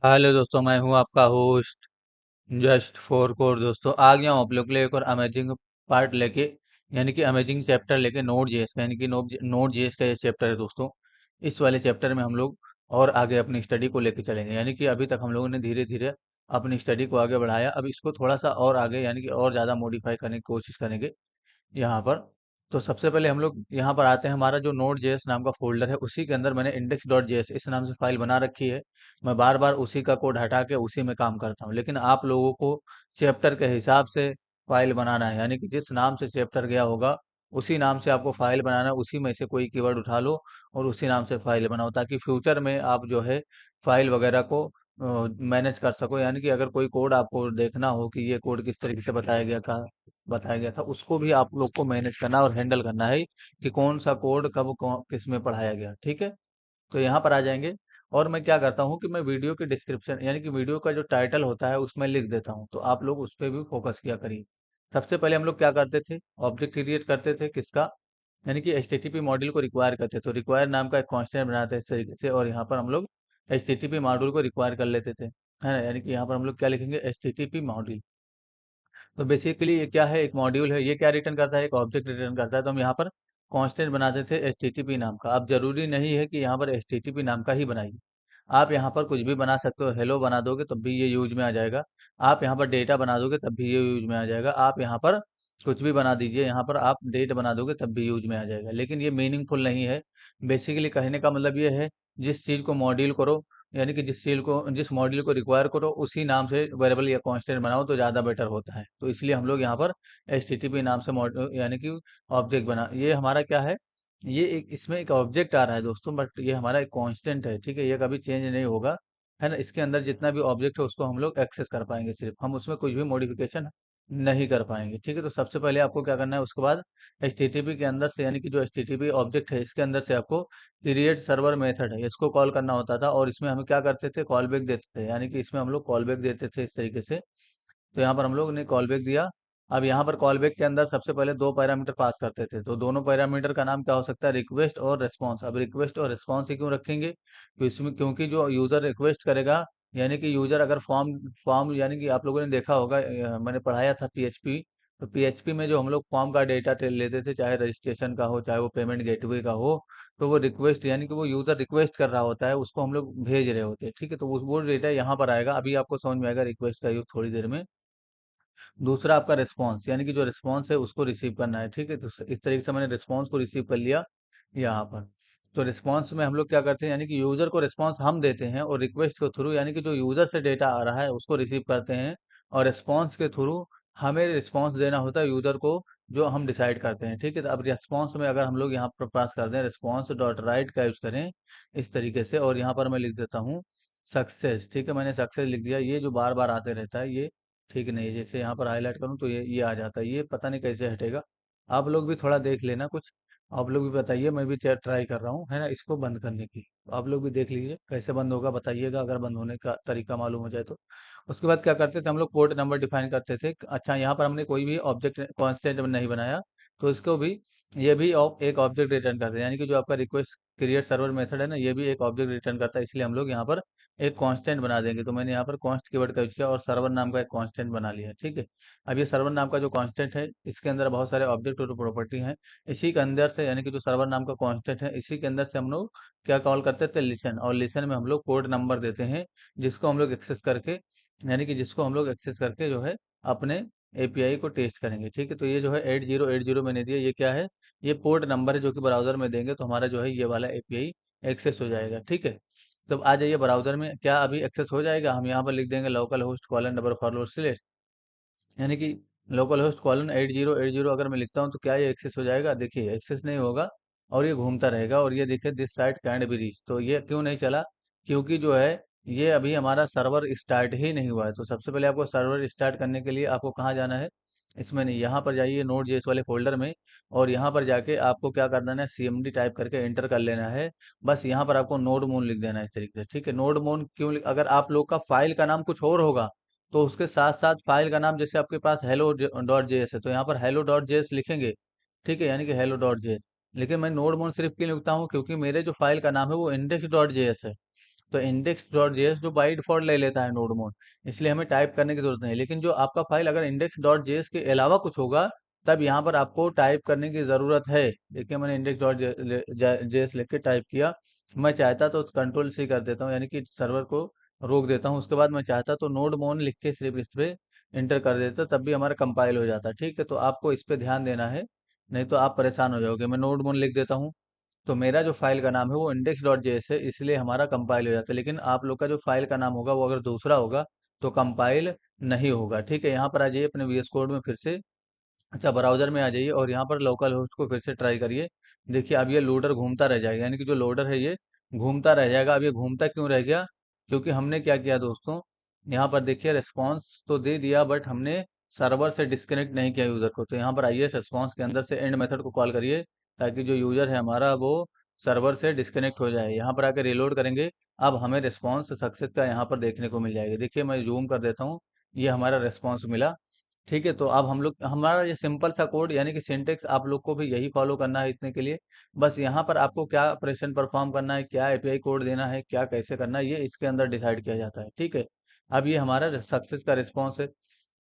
Hello दोस्तों, मैं हूं आपका होस्ट जस्ट फॉर कोर। दोस्तों आ गया हूं आप लोग के लिए एक और अमेजिंग पार्ट लेके, यानी कि अमेजिंग चैप्टर लेके नोड जेएस का, यानी कि नोड जेएस का ये चैप्टर है दोस्तों। इस वाले चैप्टर में हम लोग और आगे अपनी स्टडी को लेके चलेंगे, यानी कि अभी तक हम लोगों ने धीरे धीरे अपनी स्टडी को आगे बढ़ाया। अब इसको थोड़ा सा और आगे यानी कि और ज़्यादा मॉडिफाई करने की कोशिश करेंगे यहाँ पर। तो सबसे पहले हम लोग यहाँ पर आते हैं, हमारा जो नोड जेएस नाम का फोल्डर है उसी के अंदर मैंने इंडेक्स डॉट जेएस इस नाम से फाइल बना रखी है। मैं बार बार उसी का कोड हटा के उसी में काम करता हूँ, लेकिन आप लोगों को चैप्टर के हिसाब से फाइल बनाना है, यानी कि जिस नाम से चैप्टर गया होगा उसी नाम से आपको फाइल बनाना है। उसी में से कोई कीवर्ड उठा लो और उसी नाम से फाइल बनाओ, ताकि फ्यूचर में आप जो है फाइल वगैरह को मैनेज कर सको। यानी कि अगर कोई कोड आपको देखना हो कि ये कोड किस तरीके से बताया गया था, उसको भी आप लोग को मैनेज करना और हैंडल करना है कि कौन सा कोड कब किस में पढ़ाया गया। ठीक है, तो यहाँ पर आ जाएंगे। और मैं क्या करता हूँ कि मैं वीडियो की डिस्क्रिप्शन यानी कि वीडियो का जो टाइटल होता है उसमें लिख देता हूँ, तो आप लोग उस पर भी फोकस किया करिए। सबसे पहले हम लोग क्या करते थे, ऑब्जेक्ट क्रिएट करते थे किसका, यानी कि एचटीटीपी मॉड्यूल को रिक्वायर करते, तो रिक्वायर नाम का एक कांस्टेंट बनाते हैं इस तरीके से, और यहाँ पर हम लोग एचटीटीपी मॉड्यूल को रिक्वायर कर लेते थे, है ना। यानी कि यहाँ पर हम लोग क्या लिखेंगे, एचटीटीपी मॉड्यूल। तो बेसिकली ये क्या है, एक मॉड्यूल है, ये क्या रिटर्न करता है, एक ऑब्जेक्ट रिटर्न करता है। तो हम यहाँ पर कांस्टेंट बनाते थे एचटीटीपी नाम का। अब जरूरी नहीं है कि यहाँ पर एचटीटीपी नाम का ही बनाइए, आप यहाँ पर कुछ भी बना सकते हो। हेलो बना दोगे तब भी ये यूज में आ जाएगा। आप यहाँ पर डेटा बना दोगे तब भी ये यूज में आ जाएगा। आप यहाँ पर कुछ भी बना दीजिए, यहाँ पर आप डेट बना दोगे तब भी यूज में आ जाएगा, लेकिन ये मीनिंगफुल नहीं है। बेसिकली कहने का मतलब ये है, जिस चीज को मॉड्यूल करो, यानी कि जिस मॉड्यूल को रिक्वायर करो उसी नाम से वेरिएबल या कांस्टेंट बनाओ तो ज़्यादा बेटर होता है। तो इसलिए हम लोग यहाँ पर एचटीटीपी नाम से यानी कि ऑब्जेक्ट बना, ये हमारा क्या है, ये एक इसमें एक ऑब्जेक्ट आ रहा है दोस्तों, बट ये हमारा एक कांस्टेंट है। ठीक है, ये कभी चेंज नहीं होगा, है ना। इसके अंदर जितना भी ऑब्जेक्ट है उसको हम लोग एक्सेस कर पाएंगे, सिर्फ हम उसमें कुछ भी मॉडिफिकेशन नहीं कर पाएंगे। ठीक है, तो सबसे पहले आपको क्या करना है, उसके बाद एचटीटीपी के अंदर से, यानी कि जो एचटीटीपी ऑब्जेक्ट है इसके अंदर से आपको क्रिएट सर्वर मेथड है, इसको कॉल करना होता था। और इसमें हम क्या करते थे, कॉल बैक देते थे, यानी कि इसमें हम लोग कॉल बैक देते थे इस तरीके से। तो यहाँ पर हम लोग ने कॉल बैक दिया। अब यहाँ पर कॉल बैक के अंदर सबसे पहले दो पैरामीटर पास करते थे, तो दोनों पैरामीटर का नाम क्या हो सकता है, रिक्वेस्ट और रेस्पॉन्स। अब रिक्वेस्ट और रेस्पॉन्स ही क्यों रखेंगे, क्योंकि जो यूजर रिक्वेस्ट करेगा, यानी कि यूजर अगर फॉर्म फॉर्म यानी कि आप लोगों ने देखा होगा, मैंने पढ़ाया था पीएचपी। तो पीएचपी में जो हम लोग फॉर्म का डेटा लेते थे, चाहे रजिस्ट्रेशन का हो चाहे वो पेमेंट गेटवे का हो, तो वो रिक्वेस्ट यानी कि वो यूजर रिक्वेस्ट कर रहा होता है, उसको हम लोग भेज रहे होते हैं। ठीक है, तो वो डेटा यहाँ पर आएगा, अभी आपको समझ में आएगा रिक्वेस्ट का यूज थोड़ी देर में। दूसरा आपका रिस्पॉन्स, यानी कि जो रिस्पॉन्स है उसको रिसीव करना है। ठीक है, तो इस तरीके से मैंने रिस्पॉन्स को रिसीव कर लिया यहाँ पर। तो रिस्पॉन्स में हम लोग क्या करते हैं, यानी कि यूजर को रिस्पॉन्स हम देते हैं, और रिक्वेस्ट के थ्रू यानी कि जो यूजर से डेटा आ रहा है उसको रिसीव करते हैं, और रिस्पॉन्स के थ्रू हमें रिस्पॉन्स देना होता है यूजर को, जो हम डिसाइड करते हैं। ठीक है, तो अब रिस्पॉन्स में अगर हम लोग यहाँ पर पास कर दें, रिस्पॉन्स डॉट राइट का यूज करें इस तरीके से, और यहाँ पर मैं लिख देता हूँ सक्सेस। ठीक है, मैंने सक्सेस लिख दिया। ये जो बार बार आते रहता है ये ठीक नहीं है, जैसे यहाँ पर हाईलाइट करूँ तो ये आ जाता है, ये पता नहीं कैसे हटेगा। आप लोग भी थोड़ा देख लेना कुछ, आप लोग भी बताइए, मैं भी ट्राई कर रहा हूँ, है ना, इसको बंद करने की। आप लोग भी देख लीजिए कैसे बंद होगा, बताइएगा अगर बंद होने का तरीका मालूम हो जाए तो। उसके बाद क्या करते थे, हम लोग पोर्ट नंबर डिफाइन करते थे। अच्छा, यहाँ पर हमने कोई भी ऑब्जेक्ट कांस्टेंट नहीं बनाया, तो इसको भी, ये भी एक ऑब्जेक्ट रिटर्न करते हैं, यानी कि जो आपका रिक्वेस्ट क्रिएट सर्वर मेथड है ना, ये भी एक ऑब्जेक्ट रिटर्न करता है। इसलिए हम लोग यहाँ पर एक कांस्टेंट बना देंगे। तो मैंने यहाँ पर कॉन्स्ट कीवर्ड का यूज किया और सर्वर नाम का एक कांस्टेंट बना लिया। ठीक है, अब ये सर्वर नाम का जो कांस्टेंट है इसके अंदर बहुत सारे ऑब्जेक्ट और प्रॉपर्टी हैं। इसी के अंदर से, यानी कि जो सर्वर नाम का कांस्टेंट है इसी के अंदर से हम लोग क्या कॉल करते थे, लिसन। और लिसन में हम लोग पोर्ट नंबर देते हैं, जिसको हम लोग एक्सेस करके, यानी कि जिसको हम लोग एक्सेस करके जो है अपने एपीआई को टेस्ट करेंगे। ठीक है, तो ये जो है 8080 मैंने दिया, ये क्या है, ये पोर्ट नंबर है जो कि ब्राउजर में देंगे तो हमारा जो है ये वाला एपीआई एक्सेस हो जाएगा। ठीक है, तो आ जाइए ब्राउजर में, क्या अभी एक्सेस हो जाएगा। हम यहाँ पर लिख देंगे local host colon double forward slash, यानी कि लोकल होस्ट कॉलन 8080 अगर मैं लिखता हूँ तो क्या ये एक्सेस हो जाएगा, देखिए एक्सेस नहीं होगा, और ये घूमता रहेगा। और ये देखिए this site cantt be reach, तो ये क्यों नहीं चला, क्योंकि जो है ये अभी हमारा सर्वर स्टार्ट ही नहीं हुआ है। तो सबसे पहले आपको सर्वर स्टार्ट करने के लिए आपको कहाँ जाना है, इसमें नहीं, यहाँ पर जाइए नोड जेएस वाले फोल्डर में, और यहाँ पर जाके आपको क्या करना है, सीएमडी टाइप करके एंटर कर लेना है। बस यहाँ पर आपको नोड मोन लिख देना है इस तरीके से। ठीक है, नोड मोन क्यों अगर आप लोग का फाइल का नाम कुछ और होगा तो उसके साथ साथ फाइल का नाम, जैसे आपके पास हेलो डॉट जेएस है तो यहाँ पर हेलो डॉट जेएस लिखेंगे। ठीक है, यानी कि हेलो डॉट जेएस। लेकिन मैं नोड मोन सिर्फ क्यों लिखता हूँ, क्योंकि मेरे जो फाइल का नाम है वो इंडेक्स डॉट जेएस है। तो इंडेक्स डॉट जेएस जो बाई डिफॉल्ट ले लेता है नोड मोड, इसलिए हमें टाइप करने की जरूरत नहीं। लेकिन जो आपका फाइल अगर इंडेक्स डॉट जेएस के अलावा कुछ होगा, तब यहाँ पर आपको टाइप करने की ज़रूरत है। देखिए मैंने इंडेक्स डॉट जेएस लिख के टाइप किया। मैं चाहता तो कंट्रोल सी कर देता हूँ, यानी कि सर्वर को रोक देता हूँ। उसके बाद मैं चाहता तो नोड मोड लिख के सिर्फ इस पे इंटर कर देता, तब भी हमारा कंपाइल हो जाता। ठीक है, तो आपको इस पे ध्यान देना है, नहीं तो आप परेशान हो जाओगे। मैं नोड मोड लिख देता हूँ, तो मेरा जो फाइल का नाम है वो इंडेक्स डॉट जेएस है, इसलिए हमारा कंपाइल हो जाता है। लेकिन आप लोग का जो फाइल का नाम होगा वो अगर दूसरा होगा तो कंपाइल नहीं होगा। ठीक है, यहाँ पर आ जाइए अपने वीएस कोड में फिर से। अच्छा, ब्राउज़र में आ जाइए और यहाँ पर लोकल होस्ट को फिर से ट्राई करिए। देखिए अब ये लोडर घूमता रह जाएगा, यानी कि जो लोडर है ये घूमता रह जाएगा। अब ये घूमता क्यों रह गया? क्योंकि हमने क्या किया दोस्तों, यहाँ पर देखिए रिस्पॉन्स तो दे दिया, बट हमने सर्वर से डिस्कनेक्ट नहीं किया यूज़र को। तो यहाँ पर आइए रिस्पॉन्स के अंदर से एंड मेथड को कॉल करिए, ताकि जो यूज़र है हमारा वो सर्वर से डिस्कनेक्ट हो जाए। यहाँ पर आकर रिलोड करेंगे, अब हमें रिस्पॉन्स सक्सेस का यहाँ पर देखने को मिल जाएगा। देखिए मैं जूम कर देता हूँ, ये हमारा रिस्पॉन्स मिला। ठीक है, तो अब हम लोग हमारा ये सिंपल सा कोड, यानी कि सिंटेक्स आप लोग को भी यही फॉलो करना है इतने के लिए। बस यहाँ पर आपको क्या ऑपरेशन परफॉर्म करना है, क्या एपीआई कोड देना है, क्या कैसे करना है, ये इसके अंदर डिसाइड किया जाता है। ठीक है, अब ये हमारा सक्सेस का रिस्पॉन्स है।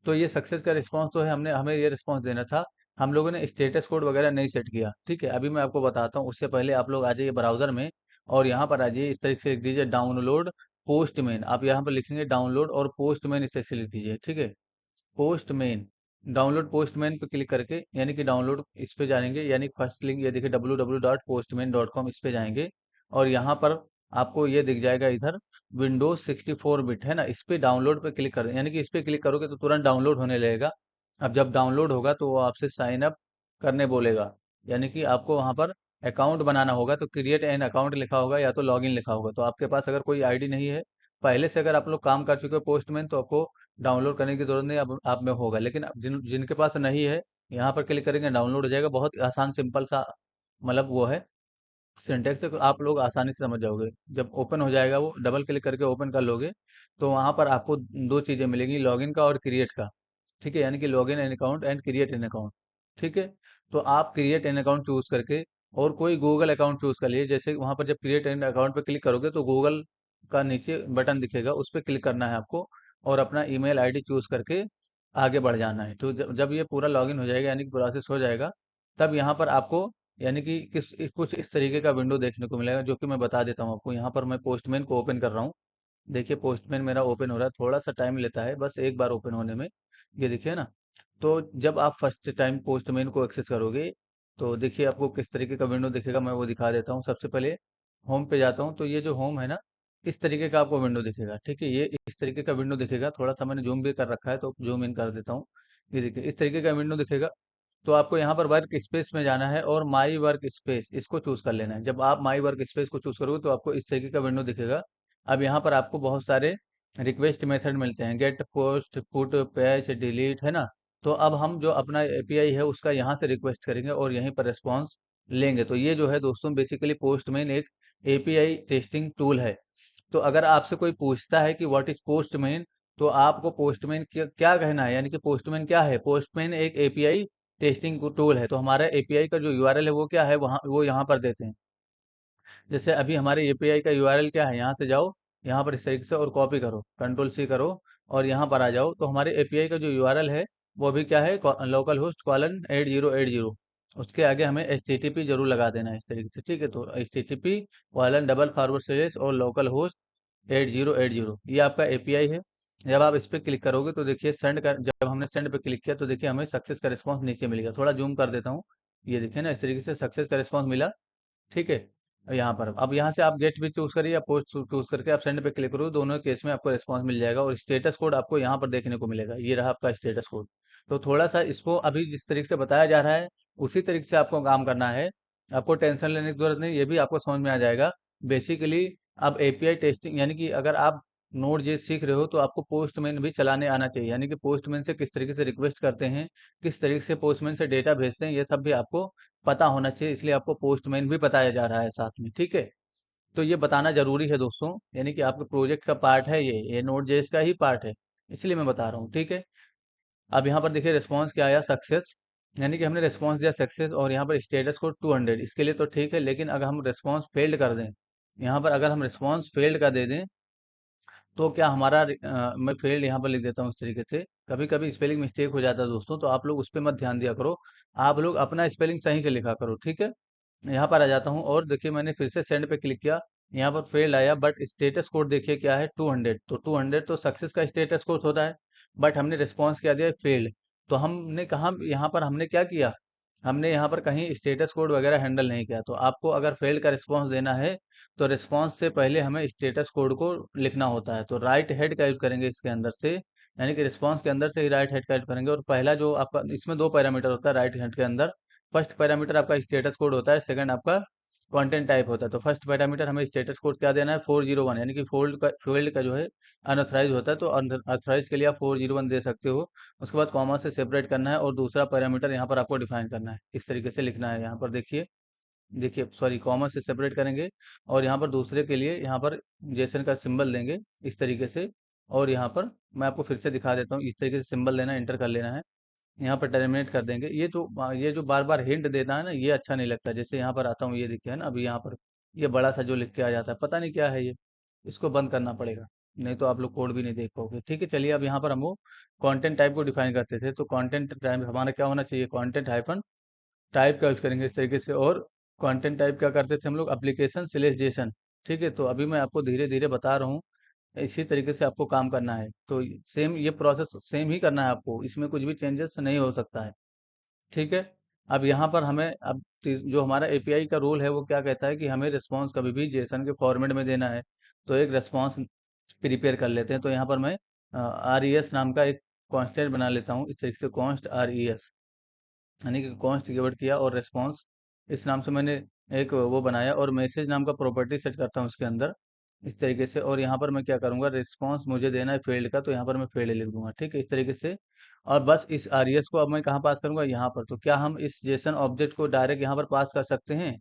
तो ये सक्सेस का रिस्पॉन्स तो है, हमने हमें ये रिस्पॉन्स देना था। हम लोगों ने स्टेटस कोड वगैरह नहीं सेट किया। ठीक है, अभी मैं आपको बताता हूँ। उससे पहले आप लोग आ जाइए ब्राउजर में और यहाँ पर आ जाइए, इस तरीके से लिख दीजिए डाउनलोड पोस्टमैन। आप यहाँ पर लिखेंगे डाउनलोड और पोस्टमैन, इस तरह से लिख दीजिए। ठीक है, पोस्टमैन, डाउनलोड पोस्टमैन पे क्लिक करके, यानी कि डाउनलोड इस पे जाएंगे, यानी फर्स्ट लिंक ये देखिए www.postman.com, इस पे जाएंगे और यहाँ पर आपको ये दिख जाएगा इधर विंडोज 64 बिट है ना, इस पे डाउनलोड पे क्लिक करें, यानी कि इस पे क्लिक करोगे तो तुरंत डाउनलोड होने लगेगा। अब जब डाउनलोड होगा तो वो आपसे साइन अप करने बोलेगा, यानी कि आपको वहाँ पर अकाउंट बनाना होगा। तो क्रिएट एन अकाउंट लिखा होगा या तो लॉगिन लिखा होगा। तो आपके पास अगर कोई आईडी नहीं है पहले से, अगर आप लोग काम कर चुके हो पोस्टमैन, तो आपको डाउनलोड करने की जरूरत नहीं, अब आप में होगा। लेकिन अब जिनके पास नहीं है, यहाँ पर क्लिक करेंगे डाउनलोड हो जाएगा। बहुत आसान सिंपल सा मतलब वो है सिंटेक्स है, तो आप लोग आसानी से समझ जाओगे। जब ओपन हो जाएगा वो, डबल क्लिक करके ओपन कर लोगे, तो वहाँ पर आपको दो चीज़ें मिलेंगी, लॉगिन का और क्रिएट का। ठीक है, यानी कि login an account and create an account. ठीक है, तो आप क्रिएट एन अकाउंट चूज करके और कोई गूगल अकाउंट चूज कर लीजिए। जैसे वहाँ पर जब क्रिएट एन अकाउंट पे क्लिक करोगे तो गूगल का नीचे बटन दिखेगा, उस पर क्लिक करना है आपको और अपना ईमेल आईडी चूज करके आगे बढ़ जाना है। तो जब ये पूरा लॉगिन हो जाएगा, यानी कि प्रोसेस हो जाएगा, तब यहाँ पर आपको, यानी कि कुछ इस तरीके का विंडो देखने को मिलेगा, जो कि मैं बता देता हूँ आपको। यहाँ पर मैं पोस्टमैन को ओपन कर रहा हूँ। देखिए पोस्टमैन मेरा ओपन हो रहा है, थोड़ा सा टाइम लेता है बस एक बार ओपन होने में। ये देखिए ना, तो जब आप फर्स्ट टाइम पोस्टमैन को एक्सेस करोगे तो देखिए आपको किस तरीके का विंडो दिखेगा, मैं वो दिखा देता हूँ। सबसे पहले होम पे जाता हूँ, तो ये जो होम है ना, इस तरीके का आपको विंडो दिखेगा। ठीक है, ये इस तरीके का विंडो दिखेगा। थोड़ा सा मैंने जूम भी कर रखा है तो जूम इन कर देता हूँ। ये देखिए इस तरीके का विंडो दिखेगा। तो आपको यहाँ पर वर्क स्पेस में जाना है और माई वर्क स्पेस इसको चूज कर लेना है। जब आप माई वर्क स्पेस को चूज करोगे तो आपको इस तरीके का विंडो दिखेगा। अब यहाँ पर आपको बहुत सारे रिक्वेस्ट मेथड मिलते हैं, get, post, put, patch, delete, है ना। तो अब हम जो अपना एपीआई है उसका यहाँ से रिक्वेस्ट करेंगे और यहीं पर रिस्पॉन्स लेंगे। तो ये जो है दोस्तों बेसिकली पोस्टमैन एक एपीआई टेस्टिंग टूल है। तो अगर आपसे कोई पूछता है कि व्हाट इज पोस्टमैन, तो आपको पोस्टमैन क्या क्या कहना है, यानी कि पोस्टमैन क्या है? पोस्टमैन एक एपीआई टेस्टिंग टूल है। तो हमारा एपीआई का जो यूआरएल है वो क्या है, वहाँ वो यहाँ पर देते हैं। जैसे अभी हमारे एपीआई का यूआरएल क्या है, यहाँ से जाओ, यहाँ पर इस तरीके से और कॉपी करो, कंट्रोल सी करो और यहाँ पर आ जाओ। तो हमारे एपीआई का जो यूआरएल है वो अभी क्या है, लोकल होस्ट कॉलन 8080। उसके आगे हमें एच टी टी पी जरूर लगा देना है इस तरीके से। ठीक है, तो H T T P colon double forward slash और लोकल होस्ट 8080, ये आपका एपीआई है। जब आप इस पर क्लिक करोगे तो देखिए सेंड कर, जब हमने सेंड पे क्लिक किया तो देखिए हमें सक्सेस का रिस्पॉन्स नीचे मिलेगा। थोड़ा जूम कर देता हूँ, ये देखिए ना, इस तरीके से सक्सेस का रिस्पॉन्स मिला। ठीक है, यहाँ पर अब यहाँ से आप गेट भी चूज करिए या पोस्ट चूज करके आप सेंड पे क्लिक करो, दोनों केस में आपको रिस्पांस मिल जाएगा और स्टेटस कोड आपको यहाँ पर देखने को मिलेगा। ये रहा आपका स्टेटस कोड। तो थोड़ा सा इसको अभी जिस तरीके से बताया जा रहा है उसी तरीके से आपको काम करना है। आपको टेंशन लेने की जरूरत नहीं, ये भी आपको समझ में आ जाएगा। बेसिकली अब एपीआई टेस्टिंग, यानी कि अगर आप नोड जे सीख रहे हो तो आपको पोस्टमैन भी चलाने आना चाहिए, यानी कि पोस्टमैन से किस तरीके से रिक्वेस्ट करते हैं, किस तरीके से पोस्टमैन से डेटा भेजते हैं, ये सब भी आपको पता होना चाहिए। इसलिए आपको पोस्टमैन भी बताया जा रहा है साथ में। ठीक है, तो ये बताना जरूरी है दोस्तों, यानी कि आपके प्रोजेक्ट का पार्ट है, ये नोड जेएस का ही पार्ट है, इसलिए मैं बता रहा हूँ। ठीक है, अब यहाँ पर देखिए रिस्पॉन्स क्या आया, सक्सेस, यानी कि हमने रिस्पॉन्स दिया सक्सेस और यहाँ पर स्टेटस को 200, इसके लिए तो ठीक है। लेकिन अगर हम रिस्पॉन्स फेल्ड कर दें यहाँ पर अगर हम रिस्पॉन्स फेल्ड का दे दें तो क्या हमारा मैं फेल्ड यहाँ पर लिख देता हूँ इस तरीके से। कभी कभी स्पेलिंग मिस्टेक हो जाता है दोस्तों, तो आप लोग उस पर मत ध्यान दिया करो। आप लोग अपना स्पेलिंग सही से लिखा करो, ठीक है। यहाँ पर आ जाता हूँ और देखिए मैंने फिर से सेंड पे क्लिक किया। यहाँ पर फेल्ड आया, बट स्टेटस कोड देखिए क्या है, 200। तो 200 तो सक्सेस का स्टेटस कोड होता है, बट हमने रिस्पॉन्स क्या दिया, फेल्ड। तो हमने कहा यहाँ पर हमने क्या किया, हमने यहाँ पर कहीं स्टेटस कोड वगैरह हैंडल नहीं किया। तो आपको अगर फेल्ड का रिस्पॉन्स देना है तो रिस्पॉन्स से पहले हमें स्टेटस कोड को लिखना होता है। तो राइट हेड का यूज करेंगे इसके अंदर से, यानी कि रिस्पॉन्स के अंदर से ही राइट हेड का यूज करेंगे। और पहला जो आपका इसमें दो पैरामीटर होता है राइट हेड के अंदर। फर्स्ट पैरामीटर आपका स्टेटस कोड होता है, सेकंड आपका कंटेंट टाइप होता है। तो फर्स्ट पैरामीटर हमें स्टेटस कोड क्या देना है, 401, यानी कि फोल्ड का जो है अनऑथराइज होता है, तो अनऑथराइज के लिए आप 401 दे सकते हो। उसके बाद कॉमा से सेपरेट करना है और दूसरा पैरामीटर यहाँ पर आपको डिफाइन करना है, इस तरीके से लिखना है। यहाँ पर देखिए, देखिए सॉरी, कॉमा से सेपरेट करेंगे और यहाँ पर दूसरे के लिए यहाँ पर जेसन का सिंबल देंगे इस तरीके से। और यहाँ पर मैं आपको फिर से दिखा देता हूँ, इस तरीके से सिंबल लेना है, एंटर कर लेना है। यहाँ पर टर्मिनेट कर देंगे। ये जो बार बार हिंट देता है ना, ये अच्छा नहीं लगता। जैसे यहाँ पर आता हूँ, ये देखिए है ना, अभी यहाँ पर ये बड़ा सा जो लिख के आ जाता है, पता नहीं क्या है ये। इसको बंद करना पड़ेगा, नहीं तो आप लोग कोड भी नहीं देख पाओगे। ठीक है, चलिए अब यहाँ पर हम वो कंटेंट टाइप को डिफाइन करते थे। तो कंटेंट टाइप हमारा क्या होना चाहिए, कंटेंट हाइफन टाइप का यूज करेंगे इस तरीके से। और कंटेंट टाइप क्या करते थे हम लोग, एप्लीकेशन स्लैश जेसन। ठीक है, तो अभी मैं आपको धीरे धीरे बता रहा हूँ, इसी तरीके से आपको काम करना है। तो सेम ये प्रोसेस सेम ही करना है आपको, इसमें कुछ भी चेंजेस नहीं हो सकता है। ठीक है। अब यहाँ पर हमें जो हमारा एपीआई का रूल है वो क्या कहता है कि हमें रिस्पांस कभी भी जेसन के फॉर्मेट में देना है। तो एक रिस्पांस प्रिपेयर कर लेते हैं। तो यहाँ पर मैं आर ई एस नाम का एक कांस्टेंट बना लेता हूँ, इस तरीके से कॉन्स्ट आर ई एस, यानी कि कॉन्स्ट कीवर्ड किया और रिस्पांस इस नाम से मैंने एक वो बनाया। और मैसेज नाम का प्रॉपर्टी सेट करता हूँ इसके अंदर इस तरीके से। और यहाँ पर मैं क्या करूँगा, रिस्पांस मुझे देना है फील्ड का, तो यहाँ पर मैं फील्ड लिख दूंगा, ठीक है, इस तरीके से। और बस इस आरईएस को अब मैं कहाँ पास करूंगा, यहाँ पर। तो क्या हम इस जेसन ऑब्जेक्ट को डायरेक्ट यहाँ पर पास कर सकते हैं,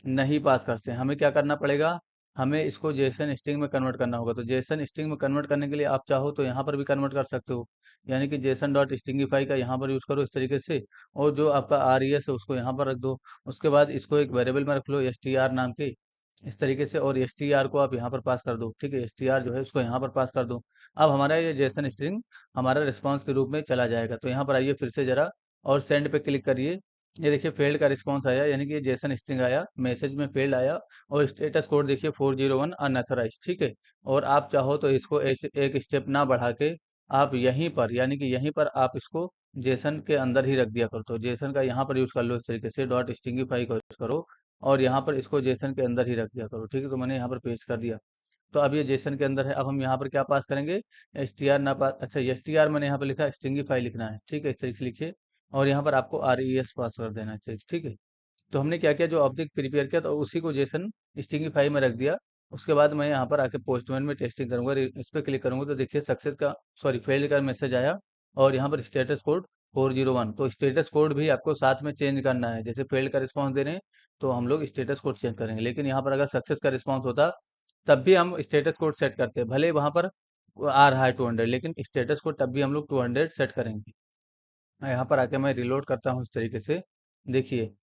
नहीं पास कर सकते। हमें क्या करना पड़ेगा, हमें इसको जेसन स्ट्रिंग में कन्वर्ट करना होगा। तो जेसन स्ट्रिंग में कन्वर्ट करने के लिए आप चाहो तो यहाँ पर भी कन्वर्ट कर सकते हो, यानी कि जेसन डॉट स्ट्रिंगिफाई का यहाँ पर यूज करो इस तरीके से। और जो आपका आर है उसको यहाँ पर रख दो। उसके बाद इसको एक वेरिएबल में रख लो एस टी आर नाम के, इस तरीके से। और एस टी आर को आप यहाँ पर पास कर दो, ठीक है, एस टी आर जो है उसको यहाँ पर पास कर दो। अब हमारा ये जेसन स्ट्रिंग हमारा रिस्पांस के रूप में चला जाएगा। तो यहाँ पर आइए फिर से जरा और सेंड पे क्लिक करिए। ये देखिए फेल्ड का रिस्पांस आया, यानी कि ये जेसन स्ट्रिंग आया, मैसेज में फेल्ड आया। और स्टेटस कोड देखिए 401 अनऑथराइज, ठीक है। और आप चाहो तो इसको एक स्टेप ना बढ़ा के आप यहीं पर, यानी कि यहीं पर आप इसको जेसन के अंदर ही रख दिया करो। तो जेसन का यहाँ पर यूज कर लो इस तरीके से, डॉट स्ट्रिंगिफाई का यूज करो और यहाँ पर इसको जेसन के अंदर ही रख दिया करो, ठीक है। तो मैंने यहाँ पर पेस्ट कर दिया। तो अब ये जेसन के अंदर है। अब हम यहाँ पर क्या पास करेंगे, एस टी आर ना पास, अच्छा एस टी आर मैंने यहाँ पर लिखा, स्ट्रिंगिफाई लिखना है, ठीक है, इस तरीके से लिखिए। और यहाँ पर आपको आर ई एस पास कर देना है इस तरीके से, ठीक है। तो हमने क्या किया, जो ऑब्जेक्ट प्रिपेयर किया तो उसी को जेसन स्ट्रिंगिफाई में रख दिया। उसके बाद मैं यहाँ पर आके पोस्टमैन में टेस्टिंग करूंगा, इस पर क्लिक करूंगा तो देखिए सक्सेस का, सॉरी फेल्ड का मैसेज आया। और यहाँ पर स्टेटस कोड 401। तो स्टेटस कोड भी आपको साथ में चेंज करना है, जैसे फेल्ड का रिस्पॉन्स दे रहे हैं तो हम लोग स्टेटस कोड चेंज करेंगे। लेकिन यहाँ पर अगर सक्सेस का रिस्पॉन्स होता तब भी हम स्टेटस कोड सेट करते हैं, भले वहाँ पर आ रहा है 200, लेकिन स्टेटस कोड तब भी हम लोग 200 सेट करेंगे। यहाँ पर आके मैं रिलोड करता हूँ इस तरीके से, देखिए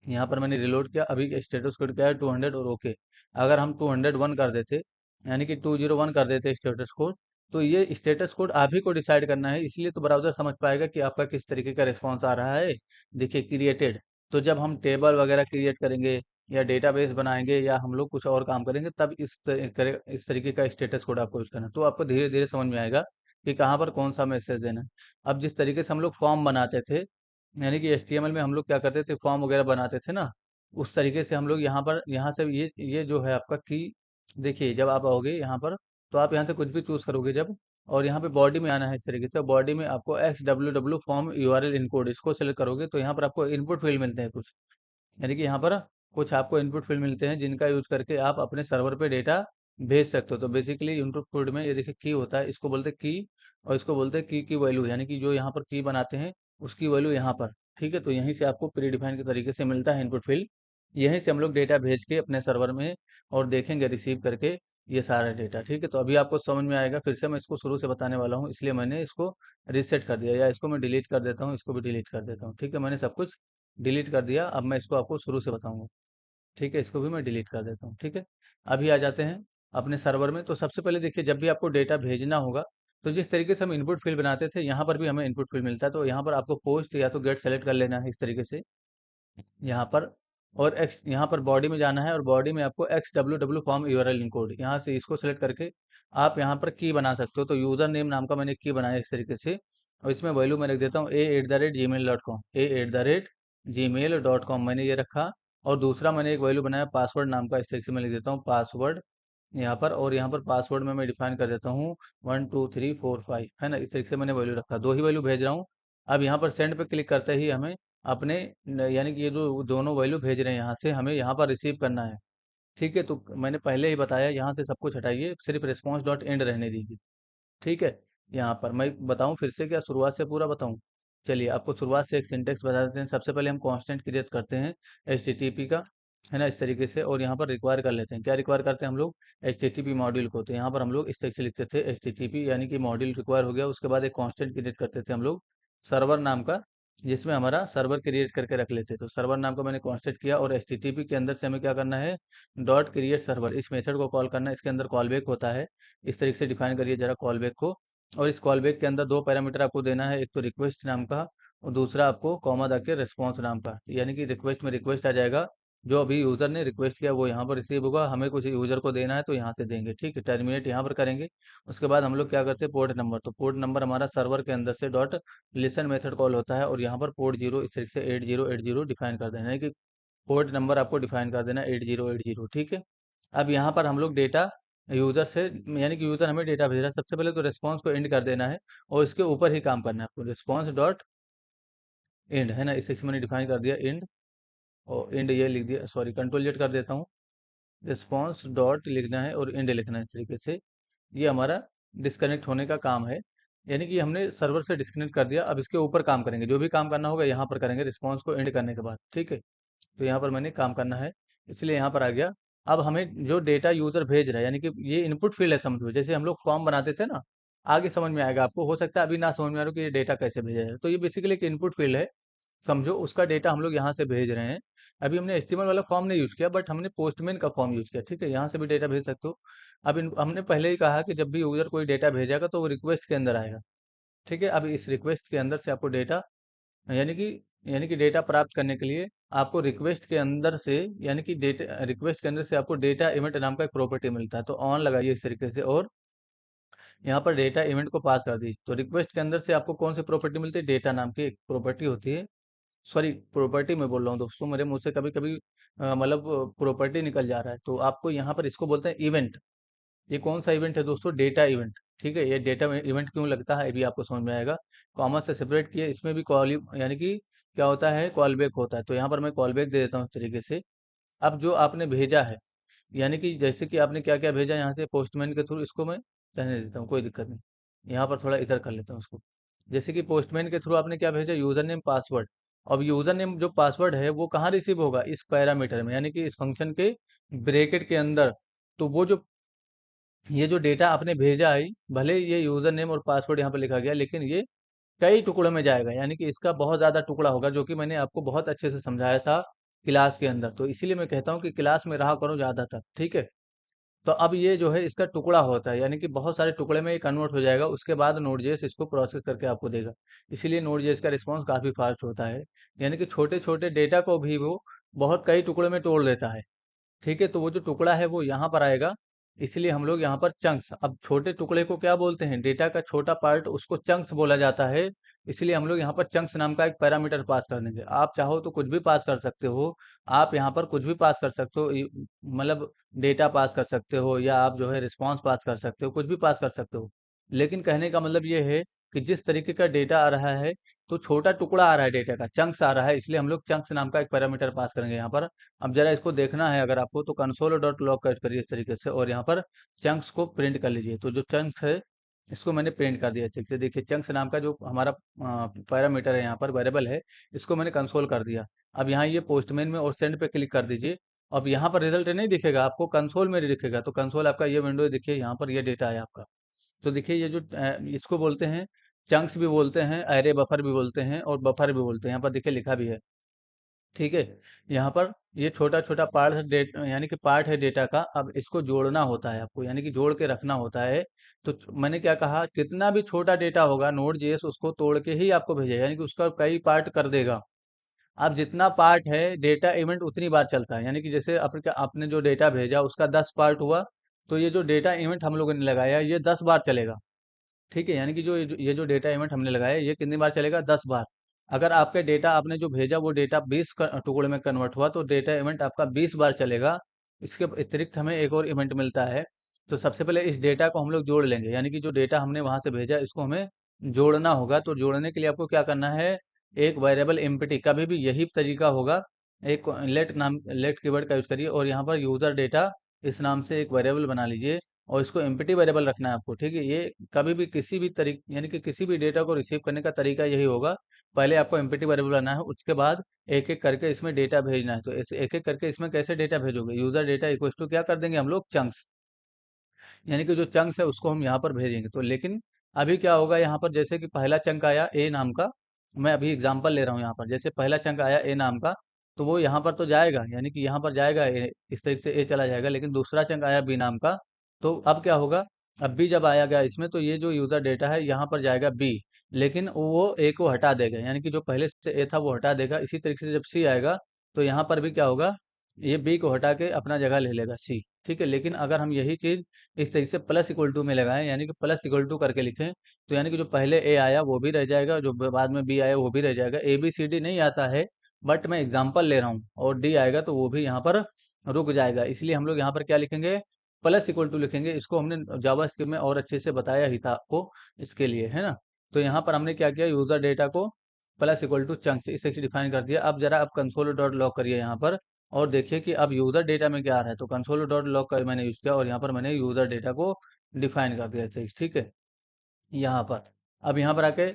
यहाँ पर मैंने रिलोड किया, अभी स्टेटस कोड क्या है 200 और ओके। अगर हम 201 कर देते, यानी कि 201 कर देते स्टेटस कोड, तो ये स्टेटस कोड आप ही को डिसाइड करना है। इसलिए तो ब्राउजर समझ पाएगा कि आपका किस तरीके का रिस्पॉन्स आ रहा है। देखिए क्रिएटेड, तो जब हम टेबल वगैरह क्रिएट करेंगे या डेटाबेस बनाएंगे या हम लोग कुछ और काम करेंगे, तब इस तरीके का स्टेटस कोड आपको यूज करना है। तो आपको धीरे धीरे समझ में आएगा कि कहाँ पर कौन सा मैसेज देना है। अब जिस तरीके से हम लोग फॉर्म बनाते थे, यानी कि एचटीएमएल में हम लोग क्या करते थे, फॉर्म वगैरह बनाते थे ना, उस तरीके से हम लोग यहाँ पर, यहाँ से ये जो है आपका की, देखिए जब आप आओगे यहाँ पर तो आप यहाँ से कुछ भी चूज करोगे जब, और यहाँ पे बॉडी में आना है इस तरीके से। बॉडी में आपको x W W form URL encode, इसको सेलेक्ट करोगे तो यहाँ पर आपको इनपुट फील्ड मिलते हैं कुछ, यानी कि यहाँ पर कुछ आपको इनपुट फील्ड मिलते हैं जिनका यूज करके आप अपने सर्वर पे डेटा भेज सकते हो। तो बेसिकली इनपुट फील्ड में ये देखिए की होता है, इसको बोलते हैं की, और इसको बोलते हैं की वैल्यू, यानी कि जो यहाँ पर की बनाते हैं उसकी वैल्यू यहाँ पर, ठीक है। तो यहीं से आपको प्री डिफाइन के तरीके से मिलता है इनपुट फील्ड। यहीं से हम लोग डेटा भेज के अपने सर्वर में और देखेंगे रिसीव करके ये सारा डेटा, ठीक है। तो अभी आपको समझ में आएगा। फिर से मैं इसको शुरू से बताने वाला हूँ, इसलिए मैंने इसको रीसेट कर दिया, या इसको मैं डिलीट कर देता हूँ, इसको भी डिलीट कर देता हूँ, ठीक है। मैंने सब कुछ डिलीट कर दिया, अब मैं इसको आपको शुरू से बताऊंगा। ठीक है, इसको भी मैं डिलीट कर देता हूँ। ठीक है, अभी आ जाते हैं अपने सर्वर में। तो सबसे पहले देखिए, जब भी आपको डेटा भेजना होगा, तो जिस तरीके से हम इनपुट फील्ड बनाते थे, यहाँ पर भी हमें इनपुट फील्ड मिलता है। तो यहाँ पर आपको पोस्ट या तो गेट सेलेक्ट कर लेना है इस तरीके से यहाँ पर, और एक्स यहाँ पर बॉडी में जाना है, और बॉडी में आपको x W W form URL encode, यहाँ से इसको सेलेक्ट करके आप यहाँ पर की बना सकते हो। तो यूज़र नेम नाम का मैंने की बनाया इस तरीके से, और इसमें वैल्यू मैं रख देता हूँ a@gmail.com, a@gmail.com मैंने ये रखा। और दूसरा मैंने एक वैल्यू बनाया पासवर्ड नाम का, इस तरीके से मैं लिख देता हूँ पासवर्ड यहाँ पर, और यहाँ पर पासवर्ड में मैं डिफाइन कर देता हूँ 1 2 3 4 5, है ना। इस तरीके से मैंने वैल्यू रखा, दो ही वैल्यू भेज रहा हूँ। अब यहाँ पर सेंड पे क्लिक करते ही हमें अपने यानी कि ये जो दोनों वैल्यू भेज रहे हैं यहाँ से, हमें यहाँ पर रिसीव करना है। ठीक है, तो मैंने पहले ही बताया, यहाँ से सब कुछ हटाइए, सिर्फ रिस्पॉन्स डॉट एंड रहने दीजिए। ठीक है, यहाँ पर मैं बताऊँ फिर से, क्या शुरुआत से पूरा बताऊँ? चलिए, आपको शुरुआत से एक सिंटेक्स बता देते हैं। सबसे पहले हम कांस्टेंट क्रिएट करते हैं HTTP का, है ना, इस तरीके से, और यहाँ पर रिक्वायर कर लेते हैं। क्या रिक्वायर करते हैं हम लोग? HTTP मॉड्यूल को। तो यहाँ पर हम लोग इस तरीके से लिखते थे HTTP, यानी कि मॉड्यूल रिक्वायर हो गया। उसके बाद एक कांस्टेंट क्रिएट करते थे हम लोग सर्वर नाम का, जिसमें हमारा सर्वर क्रिएट करके रख लेते। तो सर्वर नाम का मैंने कांस्टेंट किया, और HTTP के अंदर से हमें क्या करना है? डॉट क्रिएट सर्वर, इस मेथड को कॉल करना है। इसके अंदर कॉल बैक होता है, इस तरीके से डिफाइन करिए जरा कॉल बैक को। और इस कॉल बैक के अंदर दो पैरामीटर आपको देना है, एक तो रिक्वेस्ट नाम का, और दूसरा आपको कॉमा देके रिस्पॉन्स नाम का। यानी कि रिक्वेस्ट में रिक्वेस्ट आ जाएगा, जो अभी यूज़र ने रिक्वेस्ट किया वो यहाँ पर रिसीव होगा, हमें कुछ यूज़र को देना है तो यहाँ से देंगे। ठीक है, टर्मिनेट यहाँ पर करेंगे। उसके बाद हम लोग क्या करते हैं? पोर्ट नंबर, तो पोर्ट नंबर हमारा सर्वर के अंदर से डॉट लिसन मेथड कॉल होता है, और यहाँ पर पोर्ट 0 इस तरीके से 8080 डिफाइन कर देना है, कि पोर्ट नंबर आपको डिफाइन कर देना 8080। ठीक है, अब यहाँ पर हम लोग डेटा यूज़र से, यानी कि यूज़र हमें डेटा भेज रहा है, सबसे पहले तो रिस्पॉन्स को एंड कर देना है, और इसके ऊपर ही काम करना है आपको, रिस्पॉन्स डॉट एंड, है ना। इस सेक्शन मैंने डिफाइन कर दिया एंड, और एंड ये लिख दिया, सॉरी कंट्रोल जेड कर देता हूँ। रिस्पॉन्स डॉट लिखना है और एंड लिखना है इस तरीके से। ये हमारा डिस्कनेक्ट होने का काम है, यानी कि हमने सर्वर से डिस्कनेक्ट कर दिया। अब इसके ऊपर काम करेंगे, जो भी काम करना होगा यहाँ पर करेंगे रिस्पॉन्स को एंड करने के बाद। ठीक है, तो यहाँ पर मैंने काम करना है, इसलिए यहाँ पर आ गया। अब हमें जो डेटा यूजर भेज रहा है, यानी कि ये इनपुट फील्ड है, समझो जैसे हम लोग फॉर्म बनाते थे ना, आगे समझ में आएगा आपको। हो सकता है अभी ना समझ में आ रहा हो कि ये डेटा कैसे भेजा जाए। तो ये बेसिकली एक इनपुट फील्ड है, समझो, उसका डेटा हम लोग यहाँ से भेज रहे हैं। अभी हमने एचटीएमएल वाला फॉर्म नहीं यूज किया, बट हमने पोस्टमैन का फॉर्म यूज किया। ठीक है, यहाँ से भी डेटा भेज सकते हो। अब हमने पहले ही कहा कि जब भी यूजर कोई डेटा भेजेगा तो वो रिक्वेस्ट के अंदर आएगा। ठीक है, अब इस रिक्वेस्ट के अंदर से आपको डेटा, यानी कि डेटा प्राप्त करने के लिए आपको रिक्वेस्ट के अंदर से, यानी कि डेटा रिक्वेस्ट के अंदर से आपको डेटा इवेंट नाम का एक प्रॉपर्टी मिलता है। तो ऑन लगाइए इस तरीके से, और यहाँ पर डेटा इवेंट को पास कर दीजिए। तो रिक्वेस्ट के अंदर से आपको कौन सी प्रॉपर्टी मिलती है? डेटा नाम की एक प्रॉपर्टी होती है। सॉरी, प्रॉपर्टी में बोल रहा हूँ दोस्तों, मेरे मुंह से कभी कभी मतलब प्रॉपर्टी निकल जा रहा है। तो आपको यहाँ पर इसको बोलते हैं इवेंट। ये कौन सा इवेंट है दोस्तों? Data event. ठीक है, ये डेटा इवेंट क्यों लगता है, ये भी आपको समझ में आएगा। कॉमा से सेपरेट किया, इसमें भी कॉल, यानी कि क्या होता है? कॉल बैक होता है। तो यहाँ पर मैं कॉल बैक दे देता हूँ इस तरीके से। अब जो आपने भेजा है, यानी कि जैसे कि आपने क्या क्या भेजा यहाँ से पोस्टमैन के थ्रू, इसको मैं रहने देता हूँ, कोई दिक्कत नहीं। यहाँ पर थोड़ा इधर कर लेता हूँ उसको। जैसे कि पोस्टमैन के थ्रू आपने क्या भेजा? User name password. अब यूजर नेम जो पासवर्ड है वो कहाँ रिसीव होगा? इस पैरामीटर में, यानी कि इस फंक्शन के ब्रेकेट के अंदर। तो वो जो ये जो डेटा आपने भेजा है, भले ये यूजर नेम और पासवर्ड यहाँ पर लिखा गया, लेकिन ये कई टुकड़ों में जाएगा, यानी कि इसका बहुत ज्यादा टुकड़ा होगा, जो कि मैंने आपको बहुत अच्छे से समझाया था क्लास के अंदर। तो इसीलिए मैं कहता हूँ कि क्लास में रहा करो ज्यादा तक। ठीक है, तो अब ये जो है इसका टुकड़ा होता है, यानी कि बहुत सारे टुकड़े में ये कन्वर्ट हो जाएगा। उसके बाद नोड.जेएस इसको प्रोसेस करके आपको देगा। इसीलिए नोड.जेएस का रिस्पॉन्स काफी फास्ट होता है, यानी कि छोटे छोटे डेटा को भी वो बहुत कई टुकड़े में तोड़ देता है। ठीक है, तो वो जो टुकड़ा है वो यहाँ पर आएगा, इसलिए हम लोग यहाँ पर चंक्स, अब छोटे टुकड़े को क्या बोलते हैं? डेटा का छोटा पार्ट, उसको चंक्स बोला जाता है। इसलिए हम लोग यहाँ पर चंक्स नाम का एक पैरामीटर पास कर देंगे। आप चाहो तो कुछ भी पास कर सकते हो, आप यहाँ पर कुछ भी पास कर सकते हो, मतलब डेटा पास कर सकते हो, या आप जो है रिस्पॉन्स पास कर सकते हो, कुछ भी पास कर सकते हो। लेकिन कहने का मतलब ये है कि जिस तरीके का डेटा आ रहा है, तो छोटा टुकड़ा आ रहा है डेटा का, चंक्स आ रहा है, इसलिए हम लोग चंक्स नाम का एक पैरामीटर पास करेंगे यहाँ पर। अब जरा इसको देखना है अगर आपको, तो कंसोल डॉट लॉग कट करिए इस तरीके से, और यहाँ पर चंक्स को प्रिंट कर लीजिए। तो जो चंक्स है, इसको मैंने प्रिंट कर दिया। ठीक से देखिए, चंक्स नाम का जो हमारा पैरामीटर है, यहाँ पर वेरिएबल है, इसको मैंने कंसोल कर दिया। अब यहाँ ये पोस्टमैन में और सेंड पे क्लिक कर दीजिए। अब यहाँ पर रिजल्ट नहीं दिखेगा आपको, कंसोल में नहीं दिखेगा। तो कंसोल आपका ये विंडो देखिए, यहाँ पर ये डेटा है आपका। तो देखिए, ये जो इसको बोलते हैं, चंक्स भी बोलते हैं, एरे बफर भी बोलते हैं, और बफर भी बोलते हैं। यहाँ पर देखिए लिखा भी है, ठीक है। यहाँ पर ये छोटा छोटा पार्ट है यानी कि पार्ट है डेटा का, अब इसको जोड़ना होता है आपको, यानी कि जोड़ के रखना होता है। तो मैंने क्या कहा, कितना भी छोटा डेटा होगा नोड जेएस उसको तोड़ के ही आपको भेजेगा, यानी कि उसका कई पार्ट कर देगा। अब जितना पार्ट है डेटा इवेंट उतनी बार चलता है, यानी कि जैसे आपने जो डेटा भेजा उसका 10 पार्ट हुआ, तो ये जो डेटा इवेंट हम लोगों ने लगाया ये 10 बार चलेगा। ठीक है, यानी कि जो ये जो डेटा इवेंट हमने लगाया ये कितनी बार चलेगा, 10 बार। अगर आपके डेटा आपने जो भेजा वो डेटा 20 टुकड़े में कन्वर्ट हुआ तो डेटा इवेंट आपका 20 बार चलेगा। इसके अतिरिक्त हमें एक और इवेंट मिलता है। तो सबसे पहले इस डेटा को हम लोग जोड़ लेंगे, यानी कि जो डेटा हमने वहां से भेजा इसको हमें जोड़ना होगा। तो जोड़ने के लिए आपको क्या करना है, एक वेरिएबल एम्प्टी, कभी भी यही तरीका होगा। एक लेट कीवर्ड का यूज करिए और यहाँ पर यूजर डेटा इस नाम से एक वेरिएबल बना लीजिए और इसको एम्प्टी वेरिएबल रखना है आपको। ठीक है, ये कभी भी किसी भी तरीके यानी कि किसी भी डेटा को रिसीव करने का तरीका यही होगा। पहले आपको एम्प्टी वेरिएबल बनाना है, उसके बाद एक एक करके इसमें डेटा भेजना है। तो ऐसे एक एक करके इसमें कैसे डेटा भेजोगे, यूजर डेटा इक्वल टू क्या कर देंगे हम लोग, चंक्स, यानी कि जो चंक्स है उसको हम यहाँ पर भेजेंगे। तो लेकिन अभी क्या होगा, यहाँ पर जैसे कि पहला चंक आया ए नाम का, मैं अभी एग्जांपल ले रहा हूँ यहाँ पर, जैसे पहला चंक आया ए नाम का, तो वो यहाँ पर तो जाएगा, यानी कि यहाँ पर जाएगा ए, इस तरीके से ए चला जाएगा। लेकिन दूसरा चंक आया बी नाम का, तो अब क्या होगा, अब बी जब आया गया इसमें तो ये जो यूजर डेटा है यहाँ पर जाएगा बी, लेकिन वो ए को हटा देगा, यानी कि जो पहले से ए था वो हटा देगा। इसी तरीके से जब सी आएगा तो यहाँ पर भी क्या होगा, ये बी को हटा के अपना जगह ले लेगा सी। ठीक है, लेकिन अगर हम यही चीज इस तरीके से प्लस इक्वल टू में लगाएं, यानी कि प्लस इक्वल टू करके लिखें, तो यानी कि जो पहले ए आया वो भी रह जाएगा, जो बाद में बी आया वो भी रह जाएगा। ए बी सी डी नहीं आता है, बट मैं एग्जांपल ले रहा हूँ, और डी आएगा तो वो भी यहाँ पर रुक जाएगा। इसलिए हम लोग यहाँ पर क्या लिखेंगे, प्लस इक्वल टू लिखेंगे। इसको हमने जावास्क्रिप्ट में और अच्छे से बताया ही था आपको, इसके लिए है ना। तो यहाँ पर हमने क्या किया, यूजर डेटा को प्लस इक्वल टू चंक्स इस तरह से डिफाइन कर दिया। अब जरा आप कंसोल डॉट लॉग करिए यहाँ पर और देखिए कि अब यूजर डेटा में क्या आ रहा है। तो कंसोल डॉट लॉग का मैंने यूज किया और यहाँ पर मैंने यूजर डेटा को डिफाइन कर दिया था। ठीक है, यहाँ पर अब यहाँ पर आके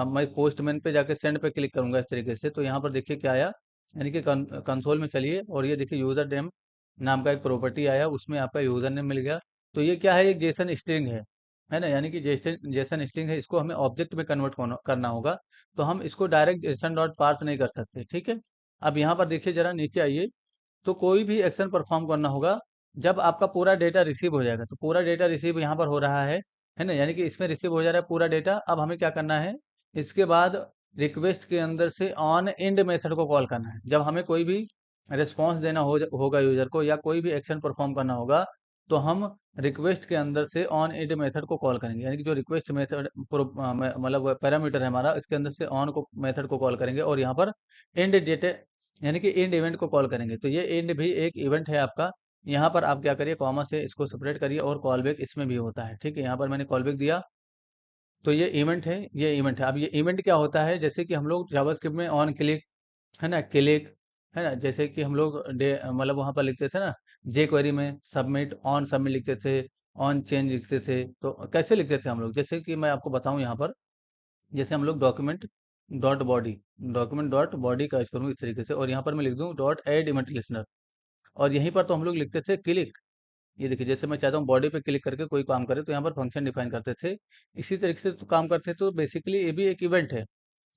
मैं पोस्टमैन पे जाके सेंड पे क्लिक करूंगा इस तरीके से, तो यहाँ पर देखिए क्या आया, यानी कि कंसोल में चलिए और ये देखिए यूजर नेम नाम का एक प्रॉपर्टी आया, उसमें आपका यूजर नेम मिल गया। तो ये क्या है, एक जेसन स्ट्रिंग है ना, यानी कि जेसन जेसन स्ट्रिंग है, इसको हमें ऑब्जेक्ट में कन्वर्ट करना होगा। तो हम इसको डायरेक्ट जेसन डॉट पार्स नहीं कर सकते। ठीक है, अब यहाँ पर देखिए जरा नीचे आइए, तो कोई भी एक्शन परफॉर्म करना होगा जब आपका पूरा डेटा रिसीव हो जाएगा। तो पूरा डेटा रिसीव यहाँ पर हो रहा है ना, यानी कि इसमें रिसीव हो जा रहा है पूरा डेटा। अब हमें क्या करना है, इसके बाद रिक्वेस्ट के अंदर से ऑन एंड मेथड को कॉल करना है। जब हमें कोई भी रिस्पॉन्स देना होगा यूजर को, या कोई भी एक्शन परफॉर्म करना होगा, तो हम रिक्वेस्ट के अंदर से ऑन एंड मेथड को कॉल करेंगे, यानी कि जो रिक्वेस्ट मेथड मतलब पैरामीटर है हमारा, इसके अंदर से ऑन को मेथड को कॉल करेंगे और यहाँ पर एंड डेटा यानी कि एंड इवेंट को कॉल करेंगे। तो ये एंड भी एक इवेंट है आपका। यहाँ पर आप क्या करिए, कॉमा से इसको सेपरेट करिए और कॉल बैक इसमें भी होता है। ठीक है, यहाँ पर मैंने कॉल बैक दिया, तो ये इवेंट है, ये इवेंट है। अब ये इवेंट क्या होता है, जैसे कि हम लोग जावास्क्रिप्ट में ऑन क्लिक, है ना, क्लिक, है ना, जैसे कि हम लोग मतलब वहां पर लिखते थे ना, जे क्वेरी में सबमिट ऑन सबमिट लिखते थे, ऑन चेंज लिखते थे। तो कैसे लिखते थे हम लोग, जैसे कि मैं आपको बताऊं यहाँ पर, जैसे हम लोग डॉक्यूमेंट डॉट बॉडी का यूज करूँ इस तरीके से, और यहाँ पर मैं लिख दूँ डॉट एड इवेंट लिसनर। और यहीं पर तो हम लोग लिखते थे क्लिक। ये देखिए, जैसे मैं चाहता हूँ बॉडी पे क्लिक करके कोई काम करे तो यहाँ पर फंक्शन डिफाइन करते थे। इसी तरीके से तो काम करते थे। तो बेसिकली ये भी एक इवेंट है,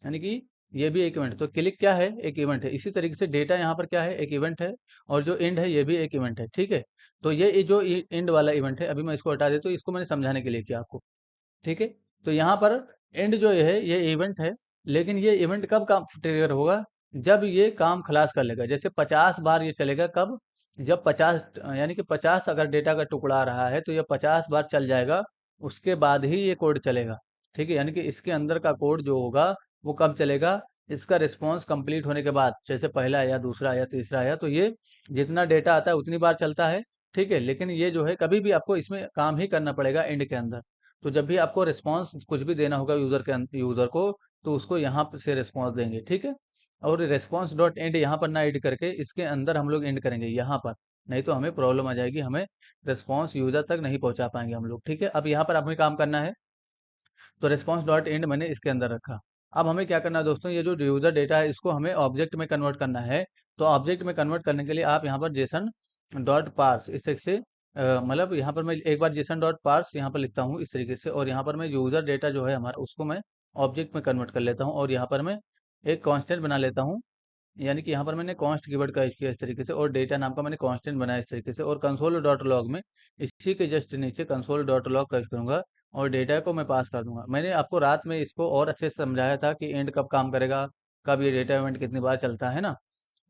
यानी कि ये भी एक इवेंट। तो क्लिक क्या है, एक इवेंट है। इसी तरीके से डेटा यहाँ पर क्या है, एक इवेंट है। और जो एंड है ये भी एक इवेंट है। ठीक है, तो ये जो एंड वाला इवेंट है, अभी मैं इसको हटा देता हूँ, इसको मैंने समझाने के लिए किया आपको। ठीक है, तो यहाँ पर एंड जो है ये इवेंट है, लेकिन ये इवेंट कब काम ट्रिगर होगा, जब ये काम खलास कर लेगा। जैसे 50 बार ये चलेगा कब, जब 50 यानी कि 50 अगर डेटा का टुकड़ा आ रहा है तो ये 50 बार चल जाएगा, उसके बाद ही ये कोड चलेगा। ठीक है, यानी कि इसके अंदर का कोड जो होगा वो कब चलेगा, इसका रिस्पॉन्स कंप्लीट होने के बाद। जैसे पहला आया, दूसरा आया, तीसरा आया, तो ये जितना डेटा आता है उतनी बार चलता है। ठीक है, लेकिन ये जो है कभी भी आपको इसमें काम ही करना पड़ेगा एंड के अंदर। तो जब भी आपको रिस्पांस कुछ भी देना होगा यूजर को, तो उसको यहाँ से रिस्पांस देंगे। ठीक है, और रिस्पांस डॉट एंड यहाँ पर ना एड करके इसके अंदर हम लोग एंड करेंगे यहाँ पर, नहीं तो हमें प्रॉब्लम आ जाएगी, हमें रिस्पांस यूजर तक नहीं पहुंचा पाएंगे हम लोग। ठीक है, अब यहाँ पर हमें काम करना है, तो रिस्पांस डॉट एंड मैंने इसके अंदर रखा। अब हमें क्या करना है दोस्तों, ये जो यूजर डेटा है इसको हमें ऑब्जेक्ट में कन्वर्ट करना है। तो ऑब्जेक्ट में कन्वर्ट करने के लिए आप यहाँ पर जेसन डॉट पार्स इस तरीके से मतलब यहाँ पर मैं एक बार जेसन डॉट पार्स यहाँ पर लिखता हूँ इस तरीके से, और यहाँ पर मैं यूजर डेटा जो है हमारा उसको मैं ऑब्जेक्ट में कन्वर्ट कर लेता हूँ, और यहाँ पर मैं एक कांस्टेंट बना लेता हूँ यानी कि यहाँ पर मैंने कॉन्स्ट कीवर्ड का यूज किया इस तरीके से, और डेटा नाम का मैंने कांस्टेंट बनाया इस तरीके से, और कंसोल डॉट लॉग में इसी के जस्ट नीचे कंसोल डॉट लॉग का यूज करूंगा, और डेटा को मैं पास कर दूंगा। मैंने आपको रात में इसको और अच्छे से समझाया था कि एंड कब काम करेगा, कब ये डेटा इवेंट कितनी बार चलता है ना।